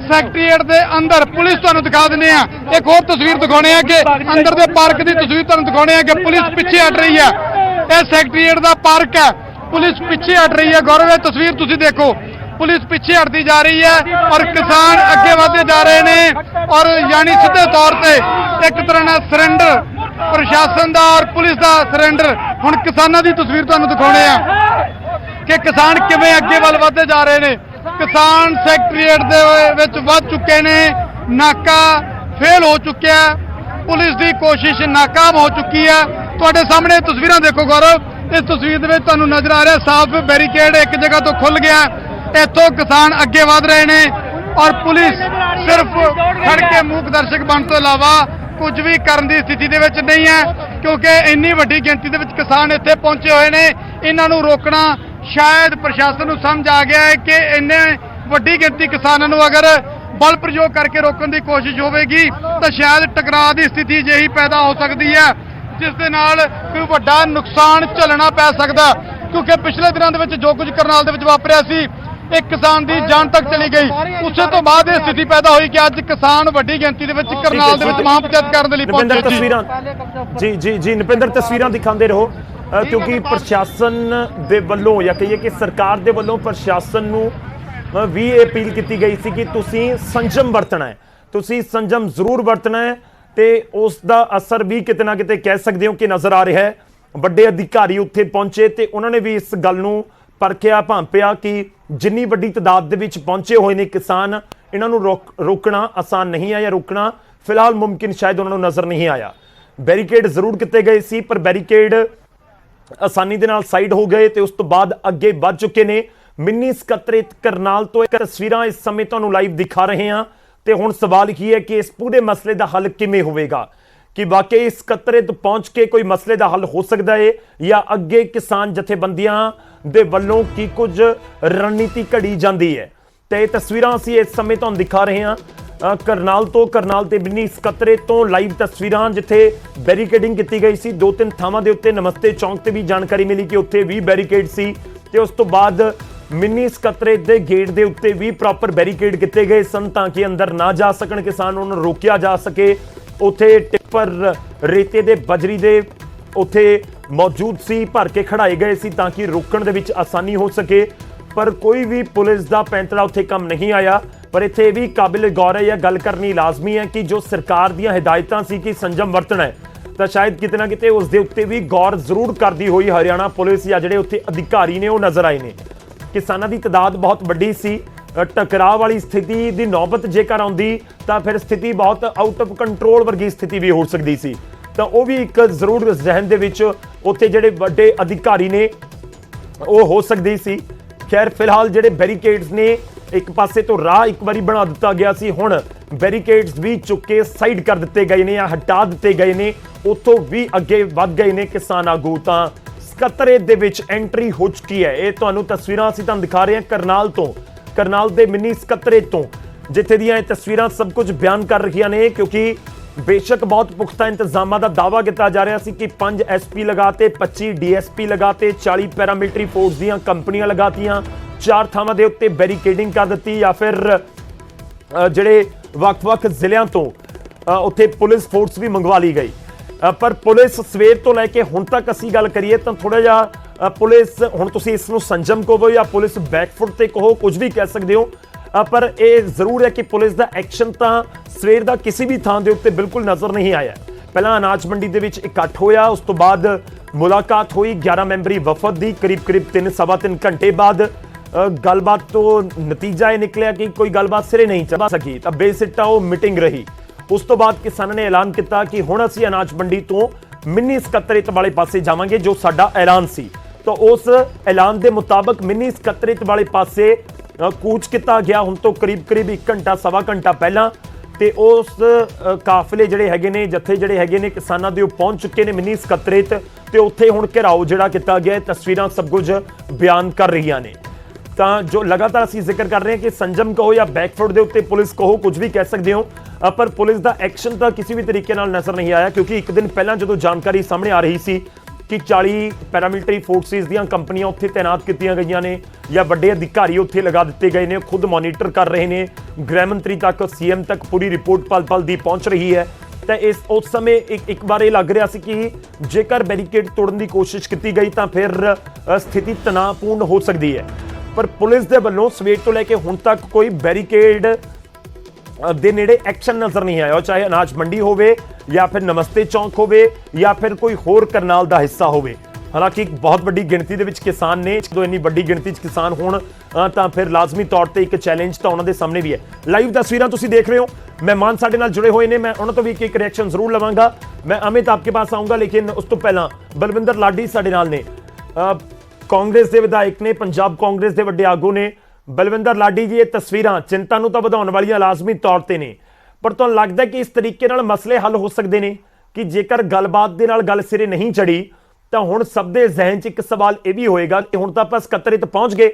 ਸੈਕਟਰੀਏਟ ਦੇ ਅੰਦਰ। ਪੁਲਿਸ ਤੁਹਾਨੂੰ ਦਿਖਾ ਦਿੰਦੇ ਆ, ਇੱਕ ਹੋਰ ਤਸਵੀਰ ਦਿਖਾਉਣੇ ਆ ਕਿ ਅੰਦਰ ਦੇ ਪਾਰਕ ਦੀ ਤਸਵੀਰ ਤੁਹਾਨੂੰ ਦਿਖਾਉਣੇ ਆ ਕਿ ਪੁਲਿਸ ਪਿੱਛੇ ਹਟ ਰਹੀ ਹੈ। ਇਹ ਸੈਕਟਰੀਏਟ ਦਾ ਪਾਰਕ ਹੈ, ਪੁਲਿਸ ਪਿੱਛੇ ਹਟ ਰਹੀ ਹੈ। ਗੌਰਵ, ਇਹ ਤਸਵੀਰ ਤੁਸੀਂ ਦੇਖੋ, ਪੁਲਿਸ ਪਿੱਛੇ ਹਟਦੀ ਜਾ ਰਹੀ ਹੈ ਔਰ ਕਿਸਾਨ ਅੱਗੇ ਵਧਦੇ ਜਾ ਰਹੇ ਨੇ ਔਰ ਯਾਨੀ ਸਿੱਧੇ ਤੌਰ ਤੇ ਇੱਕ ਤਰ੍ਹਾਂ ਨਾਲ ਸਰੈਂਡਰ ਪ੍ਰਸ਼ਾਸਨ ਦਾ ਔਰ ਪੁਲਿਸ ਦਾ ਸਰੈਂਡਰ। ਹੁਣ ਕਿਸਾਨਾਂ ਦੀ ਤਸਵੀਰ ਤੁਹਾਨੂੰ ਦਿਖਾਉਣੇ ਆ ਕਿ ਕਿਸਾਨ ਕਿਵੇਂ ਅੱਗੇ ਵੱਲ ਵਧਦੇ ਜਾ ਰਹੇ ਨੇ। ਕਿਸਾਨ ਸੈਕਟਰੀਏਟ ਦੇ ਵਿੱਚ ਵੱਧ ਚੁੱਕੇ ਨੇ, ਨਾਕਾ ਫੇਲ ਹੋ ਚੁੱਕਿਆ, ਪੁਲਿਸ ਦੀ ਕੋਸ਼ਿਸ਼ ਨਾਕਾਮ ਹੋ ਚੁੱਕੀ ਹੈ। ਤੁਹਾਡੇ ਸਾਹਮਣੇ ਤਸਵੀਰਾਂ ਦੇਖੋ ਗੌਰਵ, ਇਸ ਤਸਵੀਰ ਦੇ ਵਿੱਚ ਤੁਹਾਨੂੰ ਨਜ਼ਰ ਆ ਰਿਹਾ ਸਾਫ਼ ਬੈਰੀਕੇਡ ਇੱਕ ਜਗ੍ਹਾ ਤੋਂ ਖੁੱਲ ਗਿਆ, ਇੱਥੋਂ ਕਿਸਾਨ ਅੱਗੇ ਵਧ ਰਹੇ ਨੇ ਔਰ ਪੁਲਿਸ ਸਿਰਫ ਖੜ ਕੇ ਮੂਕ ਦਰਸ਼ਕ ਬਣਨ ਤੋਂ ਇਲਾਵਾ ਕੁਝ ਵੀ ਕਰਨ ਦੀ ਸਥਿਤੀ ਦੇ ਵਿੱਚ ਨਹੀਂ ਹੈ, ਕਿਉਂਕਿ ਇੰਨੀ ਵੱਡੀ ਗਿਣਤੀ ਦੇ ਵਿੱਚ ਕਿਸਾਨ ਇੱਥੇ ਪਹੁੰਚੇ ਹੋਏ ਨੇ। ਇਹਨਾਂ ਨੂੰ ਰੋਕਣਾ ਸ਼ਾਇਦ ਪ੍ਰਸ਼ਾਸਨ ਨੂੰ ਸਮਝ ਆ ਗਿਆ ਹੈ ਕਿ ਇੰਨੇ ਵੱਡੀ ਗਿਣਤੀ ਕਿਸਾਨਾਂ ਨੂੰ ਅਗਰ ਬਲ ਪ੍ਰਯੋਗ ਕਰਕੇ ਰੋਕਣ ਦੀ ਕੋਸ਼ਿਸ਼ ਹੋਵੇਗੀ ਤਾਂ ਸ਼ਾਇਦ ਟਕਰਾਅ ਦੀ ਸਥਿਤੀ ਜਿਹੀ ਪੈਦਾ ਹੋ ਸਕਦੀ ਹੈ, ਜਿਸ ਦੇ ਨਾਲ ਕੋਈ ਵੱਡਾ ਨੁਕਸਾਨ ਝੱਲਣਾ ਪੈ ਸਕਦਾ, ਕਿਉਂਕਿ ਪਿਛਲੇ ਦਿਨਾਂ ਦੇ ਵਿੱਚ ਜੋ ਕੁਝ ਕਰਨਾਲ ਦੇ ਵਿੱਚ ਵਾਪਰਿਆ ਸੀ, ਇੱਕ ਕਿਸਾਨ ਦੀ ਜਾਨ ਤੱਕ ਚਲੀ ਗਈ। ਉਸੇ ਤੋਂ ਬਾਅਦ ਇਹ ਸਥਿਤੀ ਪੈਦਾ ਹੋਈ ਕਿ ਅੱਜ ਕਿਸਾਨ ਵੱਡੀ ਗਿਣਤੀ ਦੇ ਵਿੱਚ ਕਰਨਾਲ ਦੇ ਵਿੱਚ ਮਹਾਪੰਚਾਇਤ ਕਰਨ ਦੇ ਲਈ ਨੁਪਿੰਦਰ ਪਹੁੰਚੇ। ਤਸਵੀਰਾਂ ਜੀ ਨੁਪਿੰਦਰ ਤਸਵੀਰਾਂ ਦਿਖਾਉਂਦੇ ਰਹੋ, ਕਿਉਂਕਿ ਪ੍ਰਸ਼ਾਸਨ ਦੇ ਵੱਲੋਂ ਜਾਂ ਕਹੀਏ ਕਿ ਸਰਕਾਰ ਦੇ ਵੱਲੋਂ ਪ੍ਰਸ਼ਾਸਨ ਨੂੰ ਵੀ ਇਹ ਅਪੀਲ ਕੀਤੀ ਗਈ ਸੀ ਕਿ ਤੁਸੀਂ ਸੰਜਮ ਵਰਤਣਾ ਹੈ, ਤੁਸੀਂ ਸੰਜਮ ਜ਼ਰੂਰ ਵਰਤਣਾ ਹੈ, ਤੇ ਉਸ ਦਾ ਅਸਰ ਵੀ ਕਿਤੇ ਨਾ ਕਿਤੇ ਕਹਿ ਸਕਦੇ ਹੋ ਕਿ ਨਜ਼ਰ ਆ ਰਿਹਾ ਹੈ। ਵੱਡੇ ਅਧਿਕਾਰੀ ਉੱਥੇ ਪਹੁੰਚੇ ਤੇ ਉਹਨਾਂ ਨੇ ਵੀ ਇਸ ਗੱਲ ਨੂੰ ਪਰਖਿਆ ਭਾਂਪਿਆ ਕਿ ਜਿੰਨੀ ਵੱਡੀ ਤਾਦਾਦ ਦੇ ਵਿੱਚ ਪਹੁੰਚੇ ਹੋਏ ਨੇ ਕਿਸਾਨ, ਇਹਨਾਂ ਨੂੰ ਰੋਕਣਾ ਆਸਾਨ ਨਹੀਂ ਹੈ, ਜਾਂ ਰੋਕਣਾ ਫਿਲਹਾਲ ਮੁਮਕਿਨ ਸ਼ਾਇਦ ਉਹਨਾਂ ਨੂੰ ਨਜ਼ਰ ਨਹੀਂ ਆਇਆ। ਬੈਰੀਕੇਡ ਜ਼ਰੂਰ ਕੀਤੇ ਗਏ ਸੀ, ਪਰ ਬੈਰੀਕੇਡ ਆਸਾਨੀ ਦੇ ਨਾਲ ਸਾਈਡ ਹੋ ਗਏ ਤੇ ਉਸ ਤੋਂ ਬਾਅਦ ਅੱਗੇ ਵੱਧ ਚੁੱਕੇ ਨੇ। ਮਿੰਨੀ ਸਕੱਤਰੇਤ ਕਰਨਾਲ ਤੋਂ ਇਹ ਤਸਵੀਰਾਂ ਇਸ ਸਮੇਂ ਤੁਹਾਨੂੰ ਲਾਈਵ ਦਿਖਾ ਰਹੇ ਹਾਂ, ਤੇ ਹੁਣ ਸਵਾਲ ਕੀ ਹੈ ਕਿ ਇਸ ਪੂਰੇ ਮਸਲੇ ਦਾ ਹੱਲ ਕਿਵੇਂ ਹੋਵੇਗਾ, ਕਿ ਵਾਕਈ ਸਕੱਤਰੇਤ ਪਹੁੰਚ ਕੇ ਕੋਈ ਮਸਲੇ ਦਾ ਹੱਲ ਹੋ ਸਕਦਾ ਹੈ, ਜਾਂ ਅੱਗੇ ਕਿਸਾਨ ਜਥੇਬੰਦੀਆਂ ਦੇ ਵੱਲੋਂ ਕੀ ਕੁਝ ਰਣਨੀਤੀ ਘੜੀ ਜਾਂਦੀ ਹੈ। ਤੇ ਇਹ ਤਸਵੀਰਾਂ ਅਸੀਂ ਇਸ ਸਮੇਂ ਤੁਹਾਨੂੰ ਦਿਖਾ ਰਹੇ ਹਾਂ ਕਰਨਾਲ ਤੇ ਮਿੰਨੀ ਸਕੱਤਰੇਤ ਤੋਂ ਲਾਈਵ ਤਸਵੀਰਾਂ, ਜਿੱਥੇ ਬੈਰੀਕੇਡਿੰਗ ਕੀਤੀ ਗਈ ਸੀ। 2-3 ਥਾਵਾਂ ਦੇ ਉੱਤੇ ਨਮਸਤੇ ਚੌਂਕ ਤੇ ਵੀ ਜਾਣਕਾਰੀ ਮਿਲੀ ਕਿ ਉੱਥੇ ਵੀ ਬੈਰੀਕੇਡ ਸੀ, ਤੇ ਉਸ ਤੋਂ ਬਾਅਦ ਮਿੰਨੀ ਸਕੱਤਰੇਤ ਦੇ ਗੇਟ ਦੇ ਉੱਤੇ ਵੀ ਪ੍ਰੋਪਰ ਬੈਰੀਕੇਡ ਕੀਤੇ ਗਏ ਸਨ ਤਾਂ ਕਿ ਅੰਦਰ ਨਾ ਜਾ ਸਕਣ ਕਿਸਾਨ, ਉਹਨਾਂ ਨੂੰ ਰੋਕਿਆ ਜਾ ਸਕੇ। ਉੱਥੇ ਟਿੱਪਰ ਰੇਤੇ ਦੇ ਬਜਰੀ ਦੇ ਉੱਥੇ ਮੌਜੂਦ ਸੀ, ਭਰ ਕੇ ਖੜਾਏ ਗਏ ਸੀ ਤਾਂ ਕਿ ਰੋਕਣ ਦੇ ਵਿੱਚ ਆਸਾਨੀ ਹੋ ਸਕੇ, ਪਰ ਕੋਈ ਵੀ ਪੁਲਿਸ ਦਾ ਪੈਂਤੜਾ ਉੱਥੇ ਕੰਮ ਨਹੀਂ ਆਇਆ। ਪਰ ਇੱਥੇ ਵੀ ਕਾਬਿਲ ਗੌਰ ਹੈ, ਜਾਂ ਗੱਲ ਕਰਨੀ ਲਾਜ਼ਮੀ ਹੈ ਕਿ ਜੋ ਸਰਕਾਰ ਦੀਆਂ ਹਦਾਇਤਾਂ ਸੀ ਕਿ ਸੰਜਮ ਵਰਤਣਾ ਹੈ, ਤਾਂ ਸ਼ਾਇਦ ਕਿਤੇ ਨਾ ਕਿਤੇ ਉਸ ਦੇ ਉੱਤੇ ਵੀ ਗੌਰ ਜ਼ਰੂਰ ਕਰਦੀ ਹੋਈ ਹਰਿਆਣਾ ਪੁਲਿਸ ਜਾਂ ਜਿਹੜੇ ਉੱਥੇ ਅਧਿਕਾਰੀ ਨੇ ਉਹ ਨਜ਼ਰ ਆਏ ਨੇ। ਕਿਸਾਨਾਂ ਦੀ ਤਾਦਾਦ ਬਹੁਤ ਵੱਡੀ ਸੀ, ਟਕਰਾਅ ਵਾਲੀ ਸਥਿਤੀ ਦੀ ਨੌਬਤ ਜੇਕਰ ਆਉਂਦੀ ਤਾਂ ਫਿਰ ਸਥਿਤੀ ਬਹੁਤ ਆਊਟ ਆਫ ਕੰਟਰੋਲ ਵਰਗੀ ਸਥਿਤੀ ਵੀ ਹੋ ਸਕਦੀ ਸੀ, ਤਾਂ ਉਹ ਵੀ ਇੱਕ ਜ਼ਰੂਰ ਜ਼ਿਹਨ ਦੇ ਵਿੱਚ ਉੱਥੇ ਜਿਹੜੇ ਵੱਡੇ ਅਧਿਕਾਰੀ ਨੇ ਉਹ ਹੋ ਸਕਦੀ ਸੀ। ਖੈਰ ਫਿਲਹਾਲ ਜਿਹੜੇ ਬੈਰੀਕੇਡਸ ਨੇ, ਇੱਕ ਪਾਸੇ ਤੋਂ ਰਾਹ ਇੱਕ ਵਾਰੀ ਬਣਾ ਦਿੱਤਾ ਗਿਆ ਸੀ, ਹੁਣ ਬੈਰੀਕੇਡਸ ਵੀ ਚੁੱਕ ਕੇ ਸਾਈਡ ਕਰ ਦਿੱਤੇ ਗਏ ਨੇ ਜਾਂ ਹਟਾ ਦਿੱਤੇ ਗਏ ਨੇ, ਉੱਥੋਂ ਵੀ ਅੱਗੇ ਵੱਧ ਗਏ ਨੇ ਕਿਸਾਨ ਆਗੂ। ਤਾਂ ਸਕੱਤਰੇਤ ਦੇ ਵਿੱਚ ਐਂਟਰੀ ਹੋ ਚੁੱਕੀ ਹੈ। ਇਹ ਤੁਹਾਨੂੰ ਤਸਵੀਰਾਂ ਅਸੀਂ ਤੁਹਾਨੂੰ ਦਿਖਾ ਰਹੇ ਹਾਂ ਕਰਨਾਲ ਦੇ ਮਿੰਨੀ ਸਕੱਤਰੇਤ ਤੋਂ, ਜਿੱਥੇ ਦੀਆਂ ਇਹ ਤਸਵੀਰਾਂ ਸਭ ਕੁਝ ਬਿਆਨ ਕਰ ਰਹੀਆਂ ਨੇ, ਕਿਉਂਕਿ ਬੇਸ਼ੱਕ ਬਹੁਤ ਪੁਖਤਾ ਇੰਤਜ਼ਾਮਾਂ ਦਾ ਦਾਅਵਾ ਕੀਤਾ ਜਾ ਰਿਹਾ ਸੀ ਕਿ 5 ਐਸਪੀ ਲਗਾਤੇ, 25 ਡੀਐਸਪੀ ਲਗਾਤੇ, 40 ਪੈਰਾਮਿਲਟਰੀ ਫੋਰਸ ਦੀਆਂ ਕੰਪਨੀਆਂ ਲਗਾਤੀਆਂ, 4 ਥਾਵਾਂ ਦੇ ਉੱਤੇ ਬੈਰੀਕੇਡਿੰਗ ਕਰ ਦਿੱਤੀ, ਜਾਂ ਫਿਰ ਜਿਹੜੇ ਵੱਖ-ਵੱਖ ਜ਼ਿਲ੍ਹਿਆਂ ਤੋਂ ਉੱਥੇ ਪੁਲਿਸ ਫੋਰਸ ਵੀ ਮੰਗਵਾ ਲਈ ਗਈ। ਪਰ ਪੁਲਿਸ ਸਵੇਰ ਤੋਂ ਲੈ ਕੇ ਹੁਣ ਤੱਕ ਅਸੀਂ ਗੱਲ ਕਰੀਏ ਤਾਂ ਥੋੜਾ ਜਿਹਾ ਪੁਲਿਸ, ਹੁਣ ਤੁਸੀਂ ਇਸ ਨੂੰ ਸੰਜਮ ਕਹੋ ਜਾਂ ਪੁਲਿਸ ਬੈਕਫੁੱਟ ਤੇ ਕਹੋ, ਕੁਝ ਵੀ ਕਹਿ ਸਕਦੇ ਹੋ, ਪਰ ਇਹ ਜ਼ਰੂਰ ਹੈ ਕਿ ਪੁਲਿਸ ਦਾ ਐਕਸ਼ਨ ਤਾਂ ਸਵੇਰ ਦਾ ਕਿਸੇ ਵੀ ਥਾਂ ਦੇ ਉੱਤੇ ਬਿਲਕੁਲ ਨਜ਼ਰ ਨਹੀਂ ਆਇਆ। ਪਹਿਲਾਂ ਅਨਾਜ ਮੰਡੀ ਦੇ ਵਿੱਚ ਇਕੱਠ ਹੋਇਆ, ਉਸ ਤੋਂ ਬਾਅਦ ਮੁਲਾਕਾਤ ਹੋਈ 11 ਮੈਂਬਰੀ ਵਫਦ ਦੀ, ਕਰੀਬ 3-3.25 ਘੰਟੇ ਬਾਅਦ ਗੱਲਬਾਤ ਤੋਂ ਨਤੀਜਾ ਇਹ ਨਿਕਲਿਆ ਕਿ ਕੋਈ ਗੱਲਬਾਤ ਸਿਰੇ ਨਹੀਂ ਚੱਲ ਸਕੀ, ਤਾਂ ਬੇਸਿੱਟਾ ਉਹ ਮੀਟਿੰਗ ਰਹੀ। ਉਸ ਤੋਂ ਬਾਅਦ ਕਿਸਾਨਾਂ ਨੇ ਐਲਾਨ ਕੀਤਾ ਕਿ ਹੁਣ ਅਸੀਂ ਅਨਾਜ ਮੰਡੀ ਤੋਂ ਮਿੰਨੀ ਸਕੱਤਰੇਤ ਵਾਲੇ ਪਾਸੇ ਜਾਵਾਂਗੇ, ਜੋ ਸਾਡਾ ਐਲਾਨ ਸੀ। ਤਾਂ ਉਸ ਐਲਾਨ ਦੇ ਮੁਤਾਬਕ ਮਿੰਨੀ ਸਕੱਤਰੇਤ ਵਾਲੇ ਪਾਸੇ ਕੂਚ ਕੀਤਾ ਗਿਆ ਹੁਣ ਤੋਂ ਕਰੀਬ 1 ਘੰਟਾ ਸਵਾ ਘੰਟਾ ਪਹਿਲਾਂ, ਤੇ ਉਸ ਕਾਫਲੇ ਜਿਹੜੇ ਹੈਗੇ ਨੇ, ਜੱਥੇ ਜਿਹੜੇ ਹੈਗੇ ਨੇ ਕਿਸਾਨਾਂ ਦੇ, ਉਹ ਪਹੁੰਚ ਚੁੱਕੇ ਨੇ ਮਿੰਨੀ ਸਕੱਤਰੇਤ, ਤੇ ਉੱਥੇ ਹੁਣ ਘਿਰਾਓ ਜਿਹੜਾ ਕੀਤਾ ਗਿਆ, ਤਸਵੀਰਾਂ ਸਭ ਕੁਝ ਬਿਆਨ ਕਰ ਰਹੀਆਂ ਨੇ। ਤਾਂ ਜੋ ਲਗਾਤਾਰ ਅਸੀਂ ਜ਼ਿਕਰ ਕਰ ਰਹੇ ਹਾਂ ਕਿ ਸੰਜਮ ਕਹੋ ਜਾਂ ਬੈਕਫੁੱਟ ਦੇ ਉੱਤੇ ਪੁਲਿਸ ਕਹੋ, ਕੁਝ ਵੀ ਕਹਿ ਸਕਦੇ ਹੋ, ਪਰ ਪੁਲਿਸ ਦਾ ਐਕਸ਼ਨ ਤਾਂ ਕਿਸੇ ਵੀ ਤਰੀਕੇ ਨਾਲ ਨਜ਼ਰ ਨਹੀਂ ਆਇਆ, ਕਿਉਂਕਿ ਇੱਕ ਦਿਨ ਪਹਿਲਾਂ ਜਦੋਂ ਜਾਣਕਾਰੀ ਸਾਹਮਣੇ ਆ ਰਹੀ ਸੀ ਕਿ 40 ਪੈਰਾਮਿਲਟਰੀ ਫੋਰਸਿਸ ਦੀਆਂ ਕੰਪਨੀਆਂ ਉੱਥੇ ਤਾਇਨਾਤ ਕੀਤੀਆਂ ਗਈਆਂ ਨੇ, ਜਾਂ ਵੱਡੇ ਅਧਿਕਾਰੀ ਉੱਥੇ ਲਗਾ ਦਿੱਤੇ ਗਏ ਨੇ, ਖੁਦ ਮੋਨੀਟਰ ਕਰ ਰਹੇ ਨੇ, ਗ੍ਰਹਿ ਮੰਤਰੀ ਤੱਕ, ਸੀਐਮ ਤੱਕ ਪੂਰੀ ਰਿਪੋਰਟ ਪਲ-ਪਲ ਦੀ ਪਹੁੰਚ ਰਹੀ ਹੈ। ਤਾਂ ਉਸ ਸਮੇਂ ਇੱਕ ਵਾਰ ਇਹ ਲੱਗ ਰਿਹਾ ਸੀ ਕਿ ਜੇਕਰ ਬੈਰੀਕੇਡ ਤੋੜਨ ਦੀ ਕੋਸ਼ਿਸ਼ ਕੀਤੀ ਗਈ ਤਾਂ ਫਿਰ ਸਥਿਤੀ ਤਣਾਅਪੂਰਨ ਹੋ ਸਕਦੀ ਹੈ। ਪਰ ਪੁਲਿਸ ਦੇ ਵੱਲੋਂ ਸਵੇਰ ਤੋਂ ਲੈ ਕੇ ਹੁਣ ਤੱਕ ਕੋਈ ਬੈਰੀਕੇਡ ਦੇ ਨੇੜੇ ਐਕਸ਼ਨ ਨਜ਼ਰ ਨਹੀਂ ਆਇਆ, ਚਾਹੇ ਅਨਾਜ ਮੰਡੀ ਹੋਵੇ ਜਾਂ ਫਿਰ ਨਮਸਤੇ ਚੌਂਕ ਹੋਵੇ ਜਾਂ ਫਿਰ ਕੋਈ ਹੋਰ ਕਰਨਾਲ ਦਾ ਹਿੱਸਾ ਹੋਵੇ। ਹਾਲਾਂਕਿ ਇੱਕ ਬਹੁਤ ਵੱਡੀ ਗਿਣਤੀ ਦੇ ਵਿੱਚ ਕਿਸਾਨ ਨੇ, ਜਦੋਂ ਇੰਨੀ ਵੱਡੀ ਗਿਣਤੀ 'ਚ ਕਿਸਾਨ ਹੋਣ ਤਾਂ ਫਿਰ ਲਾਜ਼ਮੀ ਤੌਰ ਤੇ ਇੱਕ ਚੈਲੰਜ ਤਾਂ ਉਹਨਾਂ ਦੇ ਸਾਹਮਣੇ ਵੀ ਹੈ। ਲਾਈਵ ਤਸਵੀਰਾਂ ਤੁਸੀਂ ਦੇਖ ਰਹੇ ਹੋ, ਮਹਿਮਾਨ ਸਾਡੇ ਨਾਲ ਜੁੜੇ ਹੋਏ ਨੇ, ਮੈਂ ਉਹਨਾਂ ਤੋਂ ਵੀ ਇੱਕ ਰਿਐਕਸ਼ਨ ਜ਼ਰੂਰ ਲਵਾਂਗਾ। ਮੈਂ ਅਮਿਤ आपके पास आऊंगा, लेकिन ਉਸ ਤੋਂ ਪਹਿਲਾਂ ਬਲਵਿੰਦਰ ਲਾਡੀ ਸਾਡੇ ਨਾਲ ਨੇ, ਕਾਂਗਰਸ ਦੇ ਵਿਧਾਇਕ ਨੇ, ਪੰਜਾਬ ਕਾਂਗਰਸ ਦੇ ਵੱਡੇ ਆਗੂ ਨੇ। ਬਲਵਿੰਦਰ ਲਾਡੀ ਜੀ, ਇਹ ਤਸਵੀਰਾਂ ਚਿੰਤਾ ਨੂੰ ਤਾਂ ਵਧਾਉਣ ਵਾਲੀਆਂ ਲਾਜ਼ਮੀ ਤੌਰ ਤੇ ਨੇ, ਪਰ ਤੁਹਾਨੂੰ ਲੱਗਦਾ ਕਿ ਇਸ ਤਰੀਕੇ ਨਾਲ ਮਸਲੇ ਹੱਲ ਹੋ ਸਕਦੇ ਨੇ ਕਿ ਜੇਕਰ ਗੱਲਬਾਤ ਦੇ ਨਾਲ ਗੱਲ ਸਿਰੇ ਨਹੀਂ ਚੜੀ ਤਾਂ ਹੁਣ ਸਭ ਦੇ ਜ਼ਿਹਨ 'ਚ ਇੱਕ ਸਵਾਲ ਇਹ ਵੀ ਹੋਏਗਾ ਕਿ ਹੁਣ ਤਾਂ ਆਪਾਂ ਸਕੱਤਰੇਤ ਪਹੁੰਚ ਗਏ,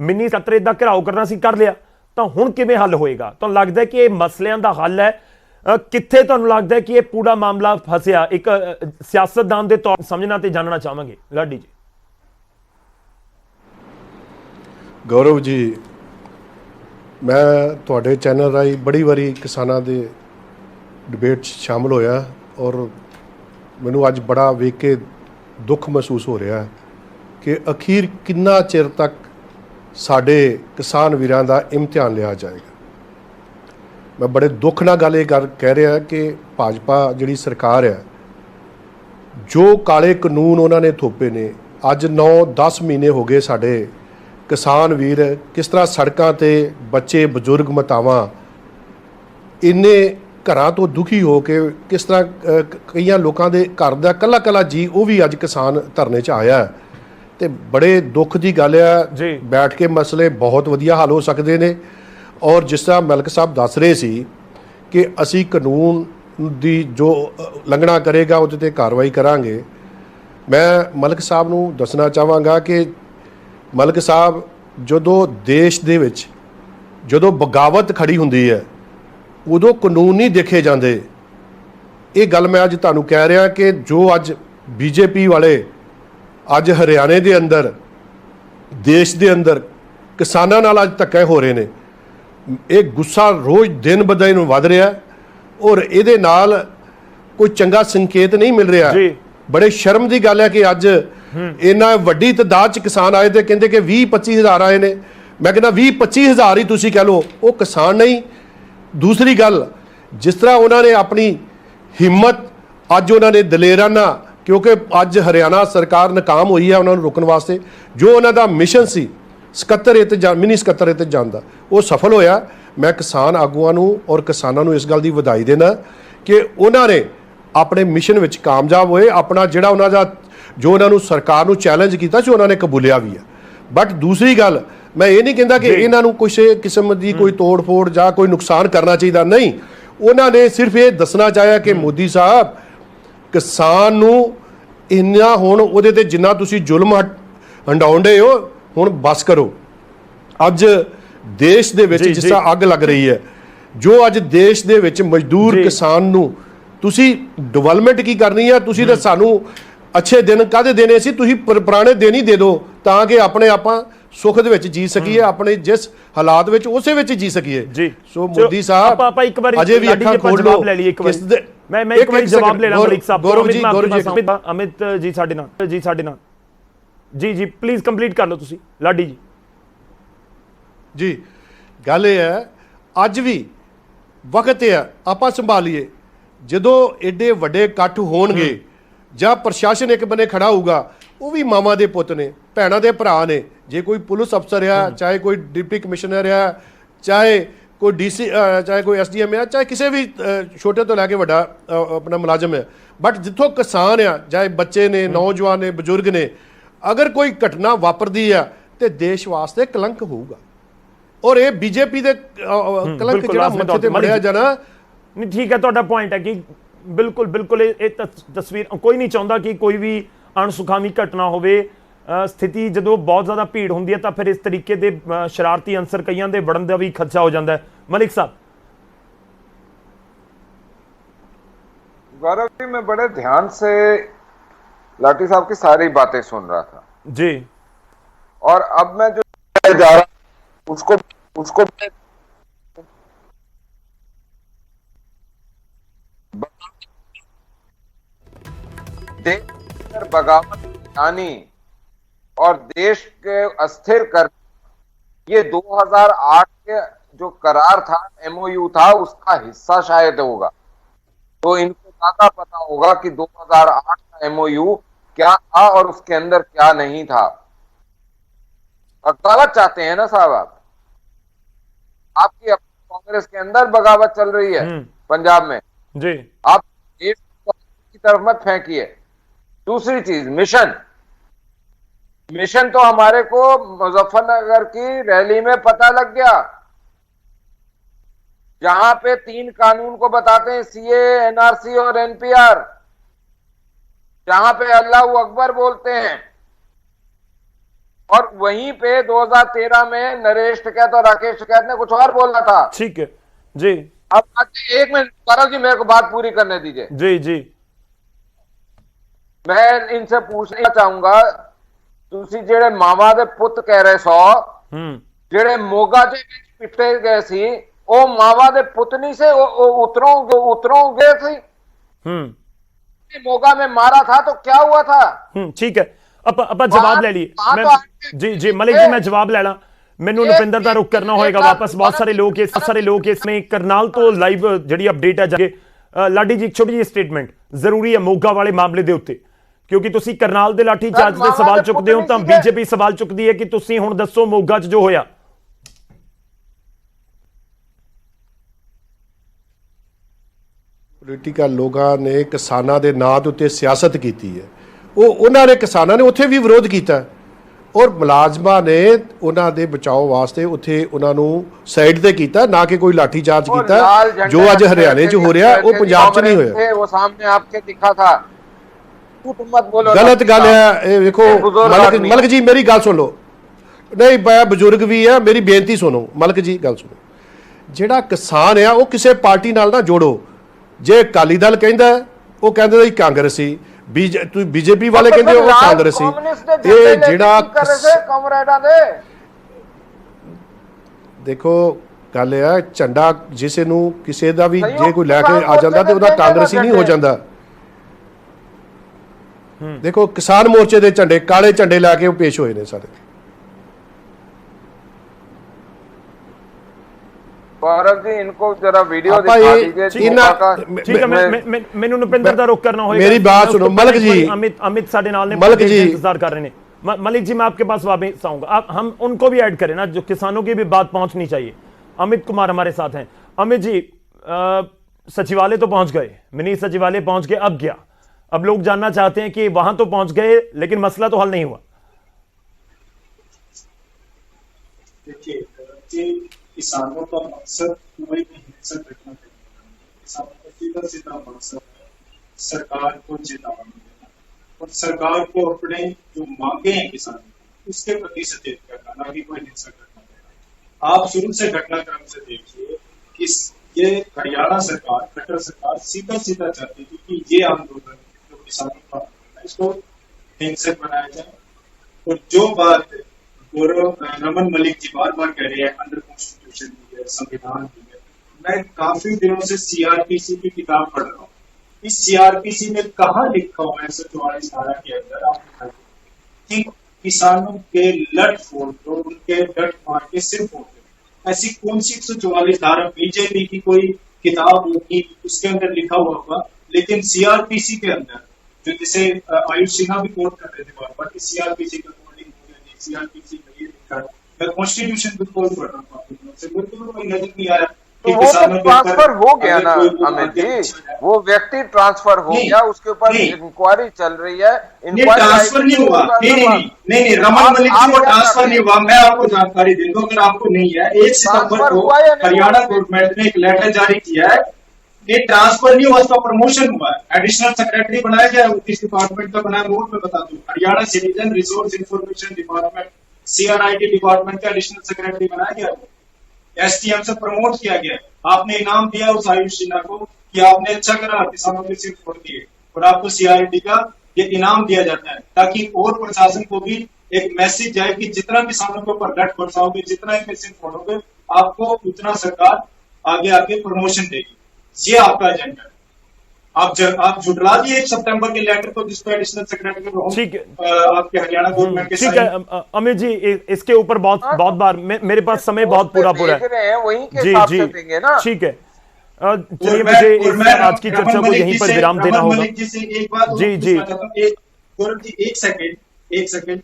ਮਿੰਨੀ ਸਕੱਤਰੇਤ ਦਾ ਘਿਰਾਓ ਕਰਨਾ ਸੀ, ਕਰ ਲਿਆ, ਤਾਂ ਹੁਣ ਕਿਵੇਂ ਹੱਲ ਹੋਏਗਾ? ਤੁਹਾਨੂੰ ਲੱਗਦਾ ਹੈ ਕਿ ਇਹ ਮਸਲਿਆਂ ਦਾ ਹੱਲ ਹੈ? ਕਿੱਥੇ ਤੁਹਾਨੂੰ ਲੱਗਦਾ ਹੈ ਕਿ ਇਹ ਪੂਰਾ ਮਾਮਲਾ ਫਸਿਆ? ਇੱਕ ਸਿਆਸਤਦਾਨ ਦੇ ਤੌਰ ਸਮਝਣਾ ਤੇ ਜਾਣਨਾ ਚਾਹਾਂਗੇ ਲਾਡੀ ਜੀ। ਗੌਰਵ ਜੀ, मैं ਤੁਹਾਡੇ ਚੈਨਲ ਰਾਹੀਂ ਬੜੀ ਵਾਰੀ ਕਿਸਾਨਾਂ ਦੇ ਡਿਬੇਟ 'ਚ ਸ਼ਾਮਲ ਹੋਇਆ ਔਰ ਮੈਨੂੰ ਅੱਜ ਬੜਾ ਵੇਖ ਕੇ ਦੁੱਖ ਮਹਿਸੂਸ ਹੋ ਰਿਹਾ ਕਿ ਅਖੀਰ ਕਿੰਨਾ ਚਿਰ ਤੱਕ ਸਾਡੇ ਕਿਸਾਨ ਵੀਰਾਂ ਦਾ ਇਮਤਿਹਾਨ ਲਿਆ ਜਾਏਗਾ। ਮੈਂ ਬੜੇ ਦੁੱਖ ਨਾਲ ਗੱਲ ਇਹ ਕਹਿ ਰਿਹਾ ਕਿ ਭਾਜਪਾ ਜਿਹੜੀ ਸਰਕਾਰ ਹੈ, ਜੋ ਕਾਲੇ ਕਾਨੂੰਨ ਉਹਨਾਂ ਨੇ ਥੋਪੇ ਨੇ, ਅੱਜ 9-10 ਮਹੀਨੇ ਹੋ ਗਏ ਸਾਡੇ ਕਿਸਾਨ ਵੀਰ ਕਿਸ ਤਰ੍ਹਾਂ ਸੜਕਾਂ ਤੇ ਬੱਚੇ ਬਜ਼ੁਰਗ ਮਾਤਾਵਾਂ ਇੰਨੇ ਘਰਾਂ ਤੋਂ ਦੁਖੀ ਹੋ ਕੇ ਕਿਸ ਤਰ੍ਹਾਂ ਕਈਆਂ ਲੋਕਾਂ ਦੇ ਘਰ ਦਾ ਕੱਲਾ ਜੀ ਉਹ ਵੀ ਅੱਜ ਕਿਸਾਨ ਧਰਨੇ 'ਚ ਆਇਆ ਤੇ ਬੜੇ ਦੁੱਖ ਦੀ ਗੱਲ ਆ। ਬੈਠ ਕੇ ਮਸਲੇ ਬਹੁਤ ਵਧੀਆ ਹੱਲ ਹੋ ਸਕਦੇ ਨੇ ਔਰ ਜਿਸ ਤਰ੍ਹਾਂ ਮਲਕ ਸਾਹਿਬ ਦੱਸ ਰਹੇ ਸੀ ਕਿ ਅਸੀਂ ਕਾਨੂੰਨ ਦੀ ਜੋ ਉਲੰਘਣਾ ਕਰੇਗਾ ਉਹਦੇ ਤੇ ਕਾਰਵਾਈ ਕਰਾਂਗੇ। ਮੈਂ ਮਲਕ ਸਾਹਿਬ ਨੂੰ ਦੱਸਣਾ ਚਾਹਾਂਗਾ ਕਿ ਮਲਕ ਸਾਹਿਬ ਜਦੋਂ ਦੇਸ਼ ਦੇ ਵਿੱਚ ਜਦੋਂ ਬਗਾਵਤ ਖੜੀ ਹੁੰਦੀ ਹੈ ਉਦੋਂ ਕਾਨੂੰਨ ਨਹੀਂ ਦੇਖੇ ਜਾਂਦੇ। ਇਹ ਗੱਲ ਮੈਂ ਅੱਜ ਤੁਹਾਨੂੰ ਕਹਿ ਰਿਹਾ ਕਿ ਜੋ ਅੱਜ ਬੀਜੇਪੀ ਵਾਲੇ ਅੱਜ ਹਰਿਆਣੇ ਦੇ ਅੰਦਰ ਦੇਸ਼ ਦੇ ਅੰਦਰ ਕਿਸਾਨਾਂ ਨਾਲ ਅੱਜ ਧੱਕੇ ਹੋ ਰਹੇ ਨੇ, ਇਹ ਗੁੱਸਾ ਰੋਜ਼ ਦਿਨ ਬ ਦਿਨ ਵੱਧ ਰਿਹਾ ਔਰ ਇਹਦੇ ਨਾਲ ਕੋਈ ਚੰਗਾ ਸੰਕੇਤ ਨਹੀਂ ਮਿਲ ਰਿਹਾ। ਬੜੇ ਸ਼ਰਮ ਦੀ ਗੱਲ ਹੈ ਕਿ ਅੱਜ ਇੰਨਾ ਵੱਡੀ ਤਾਦਾਦ 'ਚ ਕਿਸਾਨ ਆਏ ਤੇ ਕਹਿੰਦੇ ਕਿ 20-25 ਹਜ਼ਾਰ ਆਏ ਨੇ। ਮੈਂ ਕਹਿੰਦਾ 20-25 ਹਜ਼ਾਰ ਹੀ ਤੁਸੀਂ ਕਹਿ ਲਓ, ਉਹ ਕਿਸਾਨ ਨਹੀਂ। ਦੂਸਰੀ ਗੱਲ, ਜਿਸ ਤਰ੍ਹਾਂ ਉਹਨਾਂ ਨੇ ਆਪਣੀ ਹਿੰਮਤ ਅੱਜ ਉਹਨਾਂ ਨੇ ਦਲੇਰਾਨਾ, ਕਿਉਂਕਿ ਅੱਜ ਹਰਿਆਣਾ ਸਰਕਾਰ ਨਾਕਾਮ ਹੋਈ ਹੈ ਉਹਨਾਂ ਨੂੰ ਰੋਕਣ ਵਾਸਤੇ, ਜੋ ਉਹਨਾਂ ਦਾ ਮਿਸ਼ਨ ਸੀ ਸਕੱਤਰੇਤ ਜਾਂ ਮਿਨੀ ਸਕੱਤਰੇਤ ਜਾਣ ਦਾ, ਉਹ ਸਫਲ ਹੋਇਆ। ਮੈਂ ਕਿਸਾਨ ਆਗੂਆਂ ਨੂੰ ਔਰ ਕਿਸਾਨਾਂ ਨੂੰ ਇਸ ਗੱਲ ਦੀ ਵਧਾਈ ਦੇਣਾ ਕਿ ਉਹਨਾਂ ਨੇ ਆਪਣੇ ਮਿਸ਼ਨ ਵਿੱਚ ਕਾਮਯਾਬ ਹੋਏ। ਆਪਣਾ ਜਿਹੜਾ ਉਹਨਾਂ ਦਾ ਜੋ ਉਹਨਾਂ ਨੂੰ ਸਰਕਾਰ ਨੂੰ ਚੈਲੰਜ ਕੀਤਾ ਸੀ ਉਹਨਾਂ ਨੇ ਕਬੂਲਿਆ ਵੀ ਹੈ। ਬਟ ਦੂਸਰੀ ਗੱਲ, ਮੈਂ ਇਹ ਨਹੀਂ ਕਹਿੰਦਾ ਕਿ ਇਹਨਾਂ ਨੂੰ ਕਿਸੇ ਕਿਸਮ ਦੀ ਕੋਈ ਤੋੜ ਫੋੜ ਜਾਂ ਕੋਈ ਨੁਕਸਾਨ ਕਰਨਾ ਚਾਹੀਦਾ, ਨਹੀਂ। ਉਹਨਾਂ ਨੇ ਸਿਰਫ ਇਹ ਦੱਸਣਾ ਚਾਹਿਆ ਕਿ ਮੋਦੀ ਸਾਹਿਬ ਕਿਸਾਨ ਨੂੰ ਇੰਨਾ ਹੁਣ ਉਹਦੇ ਤੇ ਜਿੰਨਾ ਤੁਸੀਂ ਜ਼ੁਲਮ ਹੰਡਾਉਂਦੇ ਹੋ ਹੁਣ ਬਸ ਕਰੋ। ਅੱਜ ਦੇਸ਼ ਦੇ ਵਿੱਚ ਜਿਸ ਤਰ੍ਹਾਂ ਅੱਗ ਲੱਗ ਰਹੀ ਹੈ, ਜੋ ਅੱਜ ਦੇਸ਼ ਦੇ ਵਿੱਚ ਮਜ਼ਦੂਰ ਕਿਸਾਨ ਨੂੰ ਤੁਸੀਂ ਡਿਵੈਲਪਮੈਂਟ ਕੀ ਕਰਨੀ ਹੈ, ਤੁਸੀਂ ਤਾਂ ਸਾਨੂੰ ਅੱਛੇ ਦਿਨ ਕਾਹਦੇ ਦੇਣੇ ਸੀ, ਤੁਸੀਂ ਪੁਰਾਣੇ ਦਿਨ ਹੀ ਦੇ ਦਿਓ ਤਾਂ ਕਿ ਆਪਣੇ ਆਪਾਂ ਸੁੱਖ ਦੇ ਵਿੱਚ ਜੀ ਸਕੀਏ, ਆਪਣੇ ਜਿਸ ਹਾਲਾਤ ਵਿੱਚ ਉਸੇ ਵਿੱਚ ਜੀ ਸਕੀਏ। ਸੋ ਮੋਦੀ ਸਾਹਿਬ ਆਪਾਂ ਇੱਕ ਵਾਰੀ ਅਜੇ ਵੀ ਅੱਖਾਂ ਖੋਲ ਲਓ। ਲੈ ਲਈ ਇੱਕ ਵਾਰੀ ਮੈਂ ਇੱਕ ਵਾਰੀ ਜਵਾਬ ਲੈਣਾ ਮਲਿਕ ਸਾਹਿਬ। ਗੌਰਵ ਜੀ ਅਮਿਤ ਜੀ ਸਾਡੇ ਨਾਲ ਜੀ ਪਲੀਜ਼ ਕੰਪਲੀਟ ਕਰ ਲਓ ਤੁਸੀਂ ਲਾਡੀ ਜੀ। ਜੀ ਗੱਲ ਇਹ ਹੈ, ਅੱਜ ਵੀ ਵਕਤ ਹੈ ਆਪਾਂ ਸੰਭਾਲੀਏ। ਜਦੋਂ ਏਡੇ ਵੱਡੇ ਇਕੱਠ ਹੋਣਗੇ ਜਾਂ ਪ੍ਰਸ਼ਾਸਨ ਇੱਕ ਬੰਨੇ ਖੜਾ ਹੋਊਗਾ, ਉਹ ਵੀ ਮਾਵਾਂ ਦੇ ਪੁੱਤ ਨੇ, ਭੈਣਾਂ ਦੇ ਭਰਾ ਨੇ। ਜੇ ਕੋਈ ਪੁਲਿਸ ਅਫਸਰ ਆ, ਚਾਹੇ ਕੋਈ ਡਿਪਟੀ ਕਮਿਸ਼ਨਰ ਆ, ਚਾਹੇ ਕੋਈ ਡੀਸੀ, ਚਾਹੇ ਕੋਈ ਐਸਡੀਐਮ ਆ, ਚਾਹੇ ਕਿਸੇ ਵੀ ਛੋਟੇ ਤੋਂ ਲੈ ਕੇ ਵੱਡਾ ਆਪਣਾ ਮੁਲਾਜ਼ਮ ਹੈ, ਬਟ ਜਿੱਥੋਂ ਕਿਸਾਨ ਆ, ਚਾਹੇ ਬੱਚੇ ਨੇ, ਨੌਜਵਾਨ ਨੇ, ਬਜ਼ੁਰਗ ਨੇ, ਅਗਰ ਕੋਈ ਘਟਨਾ ਵਾਪਰਦੀ ਆ ਤੇ ਦੇਸ਼ ਵਾਸਤੇ ਕਲੰਕ ਹੋਊਗਾ। ਔਰ ਇਹ ਬੀਜੇਪੀ ਦੇ ਕਲੰਕ ਜਿਹੜਾ ਮੱਥੇ ਤੇ ਮੜਿਆ ਜਾਣਾ ਨਹੀਂ। ਠੀਕ ਹੈ, ਤੁਹਾਡਾ ਪੁਆਇੰਟ ਹੈ ਕਿ ਬਿਲਕੁਲ ਇਹ ਤਸਵੀਰ ਕੋਈ ਨਹੀਂ ਚਾਹੁੰਦਾ ਕਿ ਕੋਈ ਵੀ ਅਣਸੁਖਾਵੀ ਘਟਨਾ ਹੋਵੇ। ਸਥਿਤੀ ਜਦੋਂ ਬਹੁਤ ਜ਼ਿਆਦਾ ਭੀੜ ਹੁੰਦੀ ਹੈ ਤਾਂ ਫਿਰ ਇਸ ਤਰੀਕੇ ਦੇ ਸ਼ਰਾਰਤੀ ਅੰਸਰ ਕਈਆਂ ਦੇ ਵੜਨ ਦਾ ਵੀ ਖਦਸ਼ਾ ਹੋ ਜਾਂਦਾ ਹੈ। ਮਲਿਕ ਸਾਹਿਬ। गौरव जी, मैं बड़े ध्यान से लाठी साहब की सारी बातें सुन रहा था जी, और अब मैं जो जा रहा उसको देश बगावत यानी और देश के अस्थिर कर, ये 2008 के जो करार था, एमओयू था, उसका हिस्सा शायद होगा। तो इनको ज्यादा पता होगा कि 2008 का एमओयू क्या था और उसके अंदर क्या नहीं था। बगावत चाहते हैं ना साहब आप? आपकी कांग्रेस के अंदर बगावत चल रही है पंजाब में जी। आप देश की तरफ मत फेंकिए। दूसरी चीज, मिशन तो हमारे को मुजफ्फरनगर की रैली में पता लग गया, जहां पे 3 कानून को बताते हैं, सीए, एनआरसी और एनपीआर, जहां पे अल्लाह अकबर बोलते हैं, और वहीं पे 2013 में नरेश टिकैत और राकेश टिकैत ने कुछ और बोला था। ठीक है जी। अब एक मिनट गौरव जी, मेरे को बात पूरी करने दीजिए। जी जी। मैं इनसे पूछना चाहूंगा, तुसी जेड़े मावा दे पुत कह रहे सो, जेड़े मोगा दे विच पिटे गए सी, ओ मावा दे पुत नहीं से, उतरों गए थे। मोगा में मारा था तो क्या हुआ था? ठीक है, ਆਪਾਂ जवाब ले लिए। जी जी मलिक जी, मैं जवाब लेना, ਮੈਨੂੰ ਨੁਪਿੰਦਰ ਦਾ ਰੁਕ ਕਰਨਾ ਹੋਏਗਾ ਵਾਪਸ। ਬਹੁਤ ਸਾਰੇ ਲੋਕ इसमें करनाल तो ਲਾਈਵ ਜਿਹੜੀ ਅਪਡੇਟ ਹੈ ਜਾਗੇ। ਲਾਡੀ ਜੀ, ਇੱਕ ਛੋਟੀ ਜਿਹੀ ਸਟੇਟਮੈਂਟ ਜ਼ਰੂਰੀ ਹੈ ਮੋਗਾ ਵਾਲੇ ਮਾਮਲੇ ਦੇ ਉੱਤੇ, ਕਿਉਂਕਿ ਤੁਸੀਂ ਕਰਨਾਲ ਦੇ ਲਾਠੀ ਚਾਰਜ ਦੇ ਸਵਾਲ ਚੁੱਕਦੇ ਹੋ ਤਾਂ ਬੀਜੇਪੀ ਸਵਾਲ ਚੁੱਕਦੀ ਹੈ ਕਿ ਤੁਸੀਂ ਹੁਣ ਦੱਸੋ ਮੋਗਾ 'ਚ ਜੋ ਹੋਇਆ। ਪੋਲੀਟੀਕਲ ਲੋਕਾਂ ਨੇ ਕਿਸਾਨਾਂ ਦੇ ਨਾਂ ਦੇ ਉੱਤੇ ਸਿਆਸਤ ਕੀਤੀ ਹੈ। ਉਹਨਾਂ ਨੇ ਕਿਸਾਨਾਂ ਨੇ ਉੱਥੇ ਵੀ ਵਿਰੋਧ ਕੀਤਾ ਔਰ ਮੁਲਾਜ਼ਮਾਂ ਨੇ ਉਹਨਾਂ ਦੇ ਬਚਾਓ ਵਾਸਤੇ ਉੱਥੇ ਉਹਨਾਂ ਨੂੰ ਸਾਈਡ ਤੇ ਕੀਤਾ, ਨਾ ਕਿ ਕੋਈ ਲਾਠੀ ਚਾਰਜ ਕੀਤਾ। ਜੋ ਅੱਜ ਹਰਿਆਣੇ 'ਚ ਹੋ ਰਿਹਾ ਉਹ ਪੰਜਾਬ 'ਚ ਨਹੀਂ ਹੋਇਆ। ਉਹ ਸਾਹਮਣੇ ਆਪਕੇ ਦਿਖਾ ਥਾ। ਗਲਤ ਗੱਲ ਹੈ ਇਹ। ਵੇਖੋ ਮਲਕ ਜੀ, ਮੇਰੀ ਗੱਲ ਸੁਣ ਲਓ। ਨਹੀਂ, ਮੈਂ ਬਜ਼ੁਰਗ ਵੀ ਆ, ਮੇਰੀ ਬੇਨਤੀ ਸੁਣੋ। ਮਲਕ ਜੀ ਗੱਲ ਸੁਣੋ। ਜਿਹੜਾ ਕਿਸਾਨ ਆ ਉਹ ਕਿਸੇ ਪਾਰਟੀ ਨਾਲ ਨਾ ਜੋੜੋ। ਜੇ ਅਕਾਲੀ ਦਲ ਕਹਿੰਦਾ ਉਹ ਕਹਿੰਦੇ ਜੀ ਕਾਂਗਰਸੀ, बीजेपी वाले कहते हो कांग्रेसी। ये जिहड़ा देखो गल है, झंडा जिसे नूं किसी दा भी जे कोई लैके आ जाता तो वह कांग्रेसी नहीं हो जाता। देखो किसान मोर्चे के झंडे, काले झंडे लैके पेश होए ने सारे। गौरव जी, इनको जरा वीडियो दिखा दीजिए। ठीक है, ਮੈਨੂੰ ਨੁਪਿੰਦਰ ਦਾ ਰੁਕ करना होगा। मेरी बात सुनो मलिक जी। अमित साडे नाल ने मलिक जी इंतजार कर रहे हैं। मलिक जी, मैं आपके पास वापस आऊंगा। हम उनको भी ऐड करें ना, जो किसानों की भी बात पहुंचनी चाहिए। अमित कुमार हमारे साथ हैं। अमित जी, सचिवालय तो पहुंच गए, मिनी सचिवालय पहुंच गए, अब क्या? अब लोग जानना चाहते हैं कि वहां तो पहुंच गए लेकिन मसला तो हल नहीं हुआ। देखिए, किसानों का मकसद कोई भी हिंसक घटना नहीं है। किसानों का सीधा सीधा मकसद है सरकार को चेतावनी देना और सरकार को अपने जो मांगे हैं किसानों उसके प्रति सचेत करना, ना कि कोई हिंसक घटना देना। आप शुरू से घटनाक्रम से देखिए कि ये हरियाणा सरकार, खट्टर सरकार सीधा सीधा चाहती थी कि ये आंदोलन जो किसानों का आंदोलन है इसको हिंसक बनाया जाए। और जो बात रमन मलिक जी बार बार कह रहे हैं अंडर कॉन्स्टिट्यूशन भी है, संविधान भी है, मैं काफी दिनों से सीआरपीसी की किताब पढ़ रहा हूँ। इस सीआरपीसी में कहाँ लिखा हुआ है 144 धारा के अंदर आप दिखाइए कि किसानों के लट फोड़ दो, उनके डट मार के सिर फोड़ दो। ऐसी कौन सी 144 धारा बीजेपी की कोई किताब होगी उसके अंदर लिखा हुआ होगा? लेकिन सीआरपीसी के अंदर जो जिसे आयुष सिन्हा भी कोट कर रहे थे बार बार कि सीआरपीसी का सीआरपीसी में ये लिखा है। मैं कॉन्स्टिट्यूशन को कोट कर रहा हूँ आपको, बिल्कुल कोई नजर नहीं आया कि वो तो ट्रांसफर हो गया ना अमित जी, वो व्यक्ति ट्रांसफर हो गया, उसके ऊपर इंक्वायरी चल रही है। ट्रांसफर नहीं हुआ। नहीं, रमन मलिक जी को ट्रांसफर नहीं हुआ। मैं आपको जानकारी दे दूं अगर आपको नहीं है। 1 सितंबर को हरियाणा गवर्नमेंट ने एक लेटर जारी किया है कि ट्रांसफर नहीं हुआ, उसका प्रमोशन हुआ है। एडिशनल सेक्रेटरी बनाया गया, किस डिपार्टमेंट का बनाया वो मैं बता दूं। Haryana citizen resource information department, CRIT department का एडिशनल सेक्रेटरी बनाया गया, एसटीएम से प्रमोट किया गया। आपने इनाम दिया उस आयुष सिन्हा को कि आपने अच्छा करा, किसानों के सिर फोड़ दिए, और आपको सीआरआईटी का ये इनाम दिया जाता है ताकि और प्रशासन को भी एक मैसेज जाए कि जितना किसानों के ऊपर डट बरसाओगे, जितना इनके सिर फोड़ोगे, आपको उतना सरकार आगे आके प्रमोशन देगी। ये आपका एजेंडा है। आप झुटला दिए 1 सितंबर के लेटर को जिसपे एडिशनल सेक्रेटरी आपके हरियाणा गवर्नमेंट के। ठीक है अमित जी, इसके ऊपर बहुत बार मेरे पास समय बहुत पूरा है। जी जी ठीक है, चलिए मुझे आज की चर्चा को यहीं पर विराम देना होगा। जी जी एक सेकंड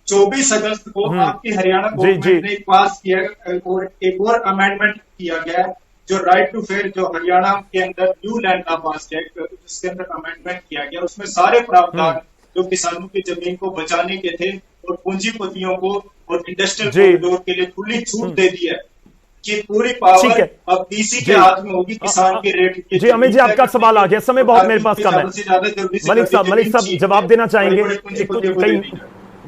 24 अगस्त को आपकी हरियाणा गवर्नमेंट ने पास किया और एक और अमेंडमेंट किया गया जो राइट टू फेयर जो हरियाणा के अंदर न्यू लैंड लॉ पास किया, जिसके अंदर अमेंडमेंट किया गया। उसमें सारे प्रावधान जो किसानों की जमीन को बचाने के थे और पूंजीपतियों को और इंडस्ट्रियल कॉरिडोर के लिए खुली छूट दे दी है कि पूरी पावर अब डीसी के हाथ में होगी किसान के रेट की। जी अमित जी, आपका सवाल आ गया, समय बहुत मेरे पास कम है। मलिक साहब जवाब देना चाहेंगे?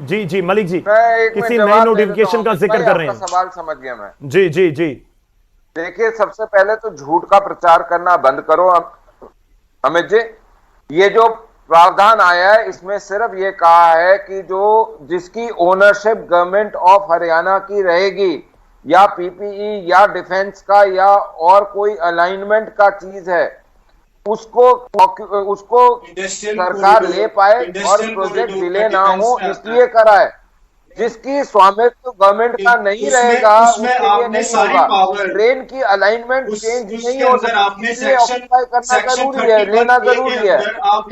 जी जी मलिक जी, मैं एक में किसी जवाब नए दे नोटिफिकेशन देता का हूं। जिक्र कर रहे आपका हैं। सवाल समझ गया मैं। जी जी जी देखिए, सबसे पहले तो झूठ का प्रचार करना बंद करो अमित जी। ये जो प्रावधान आया है इसमें सिर्फ ये कहा है कि जो जिसकी ओनरशिप गवर्नमेंट ऑफ हरियाणा की रहेगी, या पीपीई या डिफेंस का या और कोई अलाइनमेंट का चीज है, उसको सरकार ले पाए और प्रोजेक्ट डिले ना हो इसलिए करा है। जिसकी स्वामित्व गवर्नमेंट का नहीं रहेगा उसके लिए नहीं होगा। ट्रेन की अलाइनमेंट चेंज नहीं हो सकती, इसलिए ऑक्यूपाई करना जरूरी है, लेना जरूरी है।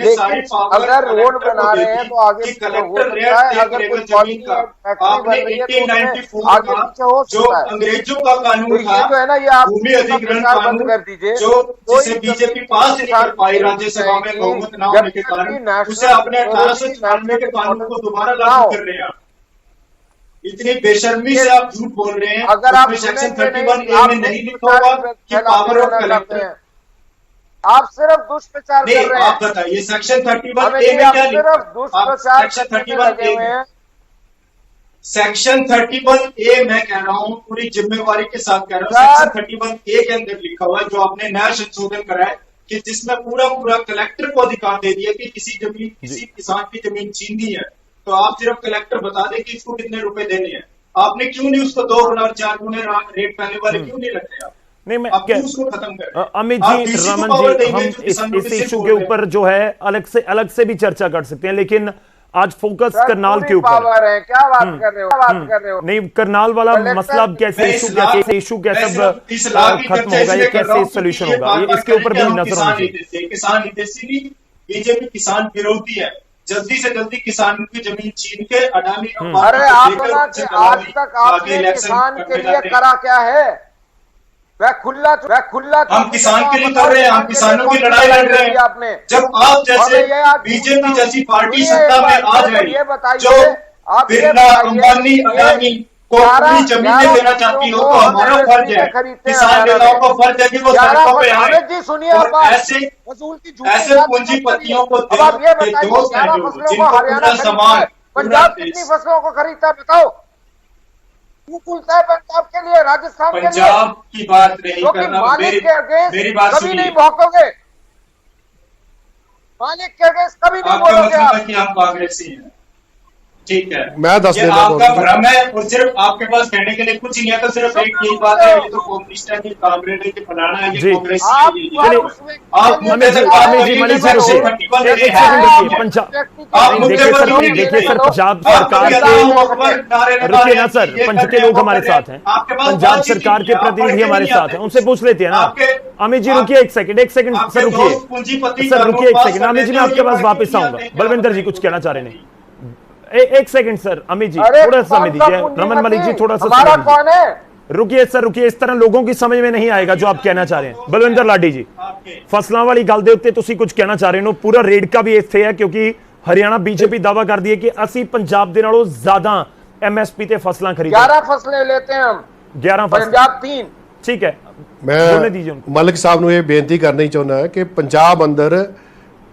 लेकिन अगर रोड बना रहे हैं तो आगे पीछे हो सकता है, अगर कोई कॉलोनी या फैक्ट्री बन रही है तो उसमें आगे पीछे हो सकता है। अंग्रेजों का कानून तो ये जो है ना, ये आप भूमि अधिग्रहण प्रचार बंद कानून कर दीजिए। जो जिसे बीजेपी पास नहीं कर पाई राज्यसभा में बहुमत ना होने के कारण, उसे अपने 1896 के कानून को दोबारा लागू कर रहे हैं। इतनी बेशर्मी से आप झूठ बोल रहे हैं। अगर आप सेक्शन 31A में नहीं लिखा होगा कि पावर ऑफ कलेक्टर। आप सिर्फ दुष्प्रचार कर रहे हैं। आप बताइए सेक्शन 31A में क्या लिखा? सिर्फ दुष्प्रचार सेक्शन लगे 31A हुए हैं। सेक्शन 31A मैं कह रहा हूँ, पूरी जिम्मेवारी के साथ कह रहा हूँ, सेक्शन 31A के अंदर लिखा हुआ है, जो आपने नया संशोधन करा है, कि जिसमें पूरा कलेक्टर को अधिकार दे दिया कि किसी किसान की जमीन छीननी है तो आप सिर्फ कलेक्टर बता दें कि इसको कितने रुपए देने हैं। आपने क्यों नहीं उसको 2 गुना 4 गुने रेट पहले वाले क्यों नहीं रखे? आप नहीं, मैं आप क्यों उसको खत्म कर रहे हैं? अमित आप जी, किसी को रमन power जी, देंगे हम जो किसानों इस के सिर इशू फोड़ के रहे हैं। ऊपर जो है अलग से भी चर्चा कर सकते हैं, लेकिन आज फोकस सर, करनाल पूरी के ऊपर पावर है। क्या बात कर रहे हो? क्या बात कर रहे हो? नहीं, करनाल वाला कलेक्टर- मसला अब कैसे मैं इशू इस लाख- कैसे मैं इस लाख की खत्म चर्चा होगा, ये इसलिए कर रहा कैसे हूं सोल्यूशन क्योंकि होगा, ये बात इसके ऊपर भी करेंगे, हम नजर किसान होनी चाहिए। हित से, किसान हितैषी भी बीजेपी किसान विरोधी है। जल्दी से जल्दी किसानों की जमीन छीन के अडानी अरे आपना कि आज तक आपने किसान के लिए करा क्या है? वह खुला हम किसान के लिए कर रहे हैं, हम किसानों की लड़ाई लड़ रहे हैं। आपने जब आप जैसे बीजेपी जैसी पार्टी सत्ता में आ जाए, जो बिरला, अंबानी, अडानी को पूरी जमीनें देना चाहती हो, तो हमारा फर्ज है, किसान नेताओं का फर्ज है कि वो सड़कों पे आए जी सुनिए, और ऐसे पूंजीपतियों को अब आप ये बताइए, दोस्त हैं 11 जो फसलों को जिनको हरियाणा पूरा खरीदता सामान है, पंजाब कितनी फसलों को खरीदता है बताओ? क्यों खुलता है पंजाब के लिए, राजस्थान के लिए? पंजाब की बात नहीं क्योंकि करना, मालिक के अगेंस्ट मेरी बात कभी नहीं सुनिए। भौंकोगे, मालिक के अगेंस्ट कभी नहीं आपका बोलोगे मतलब आप। है कि आप कांग्रेसी हैं, ठीक है। मैं दस ये देना आपका चाहूंगा। भ्रम है और सिर्फ आपके पास कहने के लिए कुछ ही नहीं है, तो सिर्फ एक यही बात है, ये तो कम्युनिस्ट है, कि कांग्रेस है, कि फलाना है, जी। ये कांग्रेस है, आप ये चलिए, आप अमित जी, मनीष जी, रुकिए। एक सेकंड रुकिए, पंजाब नहीं, देखिए सर, पंजाब सरकार के रुकिए ना सर, पंच के लोग हमारे साथ हैं, पंजाब सरकार के प्रतिनिधि हमारे साथ हैं, उनसे पूछ लेते हैं ना। अमित जी रुकिए एक सेकंड सर, रुकिए सर, रुकिए एक सेकंड। अमित जी, मैं आपके पास वापस आऊंगा। बलविंदर जी कुछ कहना चाह रहे हैं? एक सेकंड सर, अमित जी थोड़ा सा समय दीजिए, रमन मलिक जी थोड़ा सा हमारा समय दीजिए। कौन है? रुकिए सर, रुकिए, इस तरह लोगों की समझ में नहीं आएगा जो आप कहना चाह रहे हैं। बलविंदर लाडी जी, ਫਸਲਾਂ ਵਾਲੀ ਗੱਲ ਦੇ ਉੱਤੇ ਤੁਸੀਂ ਕੁਝ ਕਹਿਣਾ ਚਾਹ ਰਹੇ ਹੋ? ਪੂਰਾ ਰੇੜਕਾ ਵੀ ਇੱਥੇ ਹੈ ਕਿਉਂਕਿ ਹਰਿਆਣਾ ਬੀਜੇਪੀ ਦਾਅਵਾ ਕਰਦੀ ਹੈ ਕਿ ਅਸੀਂ ਪੰਜਾਬ ਦੇ ਨਾਲੋਂ ਜ਼ਿਆਦਾ ਐਮਐਸਪੀ ਤੇ ਫਸਲਾਂ ਖਰੀਦਾਂ। 11 फसलें लेते हैं हम, 11 ਫਸਲਾਂ, पंजाब 3। ਠੀਕ ਹੈ। बोलने दीजिए मैं उनको। मलिक साहब ਨੂੰ ਇਹ ਬੇਨਤੀ ਕਰਨੀ ਚਾਹੁੰਦਾ ਕਿ ਪੰਜਾਬ ਅੰਦਰ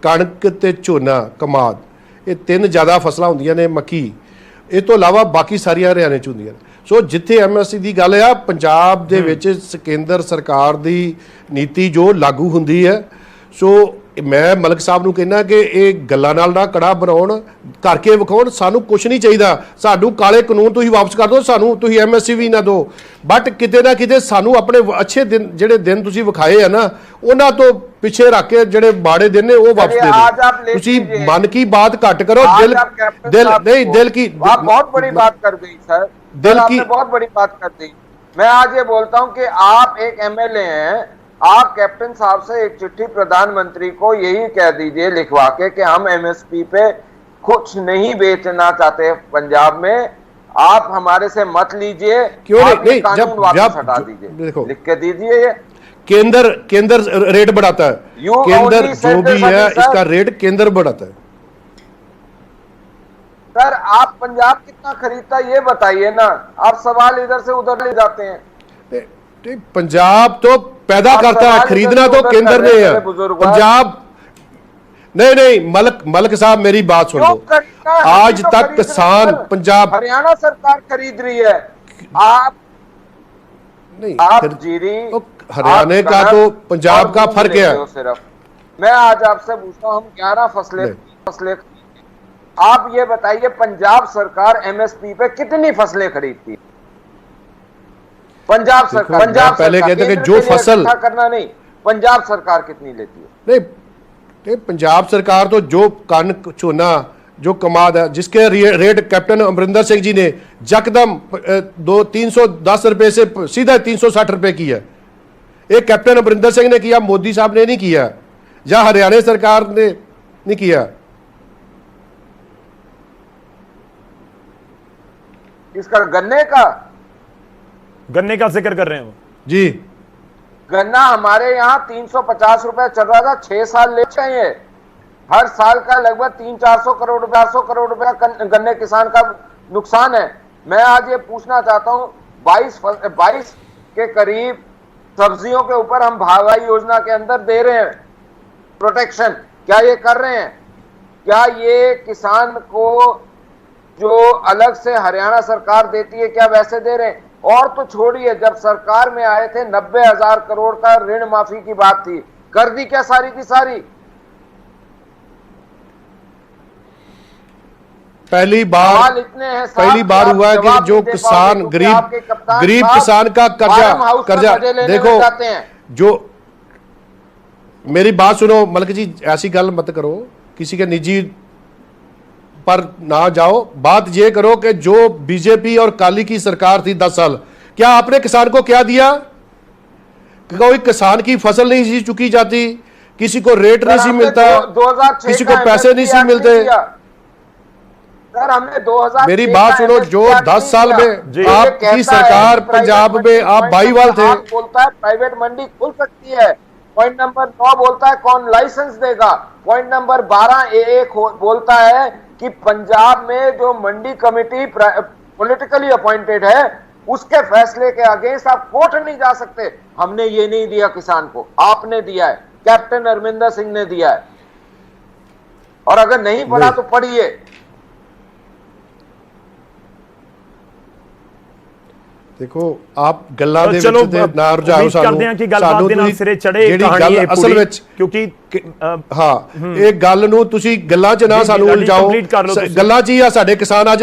ਕਣਕ ਤੇ ਝੋਨਾ ਕਮਾਦ ਇਹ 3 ਜ਼ਿਆਦਾ ਫਸਲਾਂ ਹੁੰਦੀਆਂ ਨੇ, ਮੱਕੀ, ਇਹ ਤੋਂ ਇਲਾਵਾ ਬਾਕੀ ਸਾਰੀਆਂ ਹਰਿਆਣੇ ਚ ਹੁੰਦੀਆਂ ਨੇ। ਸੋ ਜਿੱਥੇ ਐਮਐਸਪੀ ਦੀ ਗੱਲ ਆ, ਪੰਜਾਬ ਦੇ ਵਿੱਚ ਕੇਂਦਰ ਸਰਕਾਰ ਦੀ ਨੀਤੀ ਜੋ ਲਾਗੂ ਹੁੰਦੀ ਹੈ, ਸੋ ਮੈਂ ਮਲਿਕ ਸਾਹਿਬ ਨੂੰ ਕਹਿੰਦਾ ਕਿ ਇਹ ਗੱਲਾਂ ਨਾਲ ਨਾ ਕੜਾ ਬਣਾਉਣ, ਕਰਕੇ ਵਿਖਾਉਣ। ਸਾਨੂੰ ਕੁਝ ਨਹੀਂ ਚਾਹੀਦਾ, ਸਾਨੂੰ ਕਾਲੇ ਕਾਨੂੰਨ ਤੁਸੀਂ ਵਾਪਸ ਕਰ ਦਿਓ, ਸਾਨੂੰ ਤੁਸੀਂ ਐਮਐਸਪੀ ਵੀ ਨਾ ਦਿਓ, ਬਟ ਕਿਤੇ ਨਾ ਕਿਤੇ ਸਾਨੂੰ ਆਪਣੇ ਅੱਛੇ ਦਿਨ ਜਿਹੜੇ ਦਿਨ ਤੁਸੀਂ ਵਿਖਾਏ ਆ ਨਾ, ਉਹਨਾਂ ਤੋਂ ਪਿੱਛੇ ਰੱਖ ਕੇ ਜਿਹੜੇ ਮਾੜੇ ਦਿਨ ਨੇ ਉਹ ਵਾਪਸ ਦੇ ਦਿਓ। ਤੁਸੀਂ ਮਨ ਕੀ ਬਾਤ ਘੱਟ ਕਰੋ, ਦਿਲ ਨਹੀਂ, ਦਿਲ की आप बहुत बड़ी बात कर दी सर, दिल की आपने बहुत बड़ी बात कर दी। मैं आज ये बोलता हूं कि आप एक एमएलए हैं, आप कैप्टन साहब से एक चिट्ठी प्रधानमंत्री को यही कह दीजिए लिखवा के कि हम एमएसपी पे कुछ नहीं बेचना चाहते पंजाब में, आप हमारे से मत लीजिए, क्यों नहीं? कानून वापस हटा दीजिए, देखो, लिख के दीजिए। ये केंद्र रेट बढ़ाता है, केंद्र जो भी है इसका रेट केंद्र बढ़ाता है। सर आप पंजाब कितना खरीदता है ये बताइए ना, आप सवाल इधर से उधर ले जाते हैं। पंजाब तो पैदा करता है, खरीदना तो केंद्र ने है। नहीं नहीं, मलक साहब मेरी बात सुन लो। आज तक किसान पंजाब, हरियाणा सरकार खरीद रही है। आप जीरी, हरियाणा का तो पंजाब का फर्क है। सिर्फ मैं आज आपसे पूछता हूँ, हम 11 फसलें आप ये बताइए पंजाब सरकार एमएसपी पे कितनी फसलें खरीदती है? पंजाब सरकार, पहले कहते कि जो फसल करना नहीं, पंजाब सरकार कितनी लेती है? नहीं, पंजाब सरकार तो जो कनक झोना जो कमाद है, जिसके रेट कैप्टन अमरिंदर सिंह जी ने यकदम 310 रुपए से सीधा 360 रुपए किया। एक कैप्टन अमरिंदर सिंह ने किया, मोदी साहब ने नहीं किया, या हरियाणा सरकार ने नहीं किया। इसका गन्ने का जिक्र कर रहे हैं जी। गन्ना हमारे यहाँ 350 रुपए चल रहा था, 6 साल ले चाहिए। हर साल का लगभग 300-400 करोड़ रुपए, 400 करोड़ रुपए गन्ने किसान का नुकसान है। मैं आज ये पूछना चाहता हूँ, 22 के करीब सब्जियों के ऊपर हम भावाई योजना के अंदर दे रहे हैं प्रोटेक्शन, क्या ये कर रहे हैं? क्या ये किसान को जो अलग से हरियाणा सरकार देती है क्या वैसे दे रहे हैं? और तो छोड़िए, जब सरकार में आए थे 90,000 करोड़ का ऋण माफी की बात थी, कर दी क्या सारी की सारी? पहली बार हुआ है कि जो किसान गरीब किसान का कर्जा देखो, जो मेरी बात सुनो मलक जी, ऐसी गल मत करो, किसी के निजी पर ना जाओ। बात ये करो कि जो बीजेपी और काली की सरकार थी 10 साल, क्या आपने किसान को क्या दिया? कोई किसान की फसल नहीं सी चुकी जाती, किसी को रेट नहीं सी मिलता, किसी को पैसे नहीं सी मिलते। सर हमने 2000 मेरी बात सुनो, जो 10 साल में आपकी सरकार पंजाब में आप बाईवाल थे। बोलता है प्राइवेट मंडी खुल सकती है। पॉइंट नंबर 9 बोलता है कौन लाइसेंस देगा। पॉइंट नंबर 12A बोलता है कि पंजाब में जो मंडी कमेटी पॉलिटिकली अपॉइंटेड है, उसके फैसले के अगेंस्ट आप कोर्ट नहीं जा सकते। हमने ये नहीं दिया किसान को, आपने दिया है, कैप्टन अमरिंदर सिंह ने दिया है। और अगर नहीं पढ़ा तो पढ़िए। देखो आप गल्लां दे चलो विच ना रुझाओ ਕਰਦੇ ਹਾਂ ਕਿ ਗੱਲਬਾਤ ਦੇ ਨਾਲ ਸਿਰੇ ਚੜੇ ਕਹਾਣੀ ਹੈ ਅਸਲ ਵਿੱਚ, ਕਿਉਂਕਿ ਹਾਂ ਇਹ ਗੱਲ ਨੂੰ ਤੁਸੀਂ ਗੱਲਾਂ 'ਚ ਨਾ ਸਾਨੂੰ ਉਲਝਾਓ। ਗੱਲਾਂ 'ਚ ਹੀ ਆ ਸਾਡੇ ਕਿਸਾਨ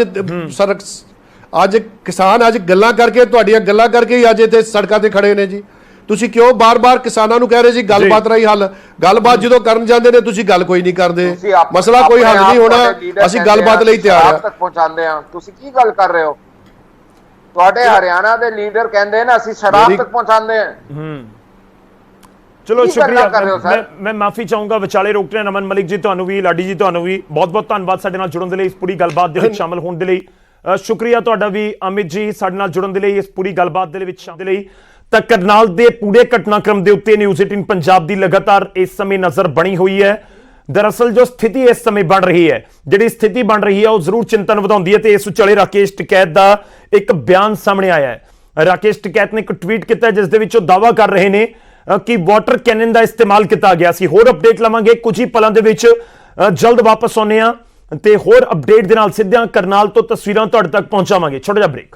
ਅੱਜ ਕਿਸਾਨ ਅੱਜ ਗੱਲਾਂ ਕਰਕੇ, ਤੁਹਾਡੀਆਂ ਗੱਲਾਂ ਕਰਕੇ ਹੀ ਅੱਜ ਇੱਥੇ ਸੜਕਾਂ ਤੇ ਖੜੇ ਨੇ ਜੀ। ਤੁਸੀਂ ਕਿਉਂ ਬਾਰ-ਬਾਰ ਕਿਸਾਨਾਂ ਨੂੰ ਕਹਿ ਰਹੇ ਸੀ ਗੱਲਬਾਤ ਰਾਹੀਂ ਹੱਲ? ਗੱਲਬਾਤ ਜਦੋਂ ਕਰਨ ਜਾਂਦੇ ਨੇ ਤੁਸੀਂ ਗੱਲ ਕੋਈ ਨਹੀਂ ਕਰਦੇ। ਮਸਲਾ ਕੋਈ ਹੱਲ ਨਹੀਂ ਹੋਣਾ, ਅਸੀਂ ਗੱਲਬਾਤ ਲਈ ਤਿਆਰ ਆ। ਤੱਕ ਪਹੁੰਚਾਉਂਦੇ ਆ, ਤੁਸੀਂ ਕੀ ਗੱਲ ਕਰ ਰਹੇ ਹੋ? ਤੁਹਾਡੇ ਹਰਿਆਣਾ ਦੇ ਲੀਡਰ ਕਹਿੰਦੇ ਨੇ ਅਸੀਂ ਸ਼ਰਾਬ ਤੱਕ ਪਹੁੰਚਾਉਂਦੇ ਆ। ਚਲੋ ਸ਼ੁਕਰੀਆ। ਮੈਂ ਮਾਫੀ ਚਾਹੂੰਗਾ ਵਿਚਾਲੇ ਰੋਕ ਰਿਹਾ। ਨਮਨ ਮਲਿਕ ਜੀ ਤੁਹਾਨੂੰ ਵੀ, ਲਾਡੀ ਜੀ ਤੁਹਾਨੂੰ ਵੀ ਬਹੁਤ ਬਹੁਤ ਧੰਨਵਾਦ ਸਾਡੇ ਨਾਲ ਜੁੜਨ ਦੇ ਲਈ, ਇਸ ਪੂਰੀ ਗੱਲਬਾਤ ਦੇ ਵਿੱਚ ਸ਼ਾਮਲ ਹੋਣ ਦੇ ਲਈ। ਸ਼ੁਕਰੀਆ ਤੁਹਾਡਾ ਵੀ ਅਮਿਤ ਜੀ, ਸਾਡੇ ਨਾਲ ਜੁੜਨ ਦੇ ਲਈ, ਇਸ ਪੂਰੀ ਗੱਲਬਾਤ ਦੇ ਵਿੱਚ ਸ਼ਾਮਲ ਦੇ ਲਈ। ਤਾਂ ਕਰਨਾਲ ਦੇ ਪੂਰੇ ਘਟਨਾਕ੍ਰਮ ਦੇ ਉੱਤੇ ਨਿਊਜ਼ 18 ਪੰਜਾਬ ਦੀ ਲਗਾਤਾਰ ਇਸ ਸਮੇਂ ਨਜ਼ਰ ਬਣੀ ਹੋਈ ਹੈ। ਦਰਅਸਲ ਜੋ ਸਥਿਤੀ ਇਸ ਸਮੇਂ ਬਣ ਰਹੀ ਹੈ, ਜਿਹੜੀ ਸਥਿਤੀ ਬਣ ਰਹੀ ਹੈ ਉਹ ਜ਼ਰੂਰ ਚਿੰਤਨ ਵਧਾਉਂਦੀ ਹੈ। ਤੇ ਇਸ ਵਿਚਾਲੇ ਰਾਕੇਸ਼ ਟਿਕੈਤ ਦਾ ਇੱਕ ਬਿਆਨ ਸਾਹਮਣੇ ਆਇਆ ਹੈ। ਰਾਕੇਸ਼ ਟਿਕੈਤ ਨੇ ਇੱਕ ਟਵੀਟ ਕੀਤਾ ਜਿਸ ਦੇ ਵਿੱਚ ਉਹ ਦਾਅਵਾ ਕਰ ਰਹੇ ਨੇ ਕਿ ਵਾਟਰ ਕੈਨਨ ਦਾ ਇਸਤੇਮਾਲ ਕੀਤਾ ਗਿਆ ਸੀ। ਹੋਰ ਅਪਡੇਟ ਲਵਾਂਗੇ ਕੁਝ ਹੀ ਪਲਾਂ ਦੇ ਵਿੱਚ, ਜਲਦ ਵਾਪਸ ਆਉਂਦੇ ਹਾਂ ਤੇ ਹੋਰ ਅਪਡੇਟ ਦੇ ਨਾਲ ਸਿੱਧਾ ਕਰਨਾਲ ਤੋਂ ਤਸਵੀਰਾਂ ਤੁਹਾਡੇ ਤੱਕ ਪਹੁੰਚਾਵਾਂਗੇ। ਛੋਟਾ ਜਿਹਾ ਬ੍ਰੇਕ।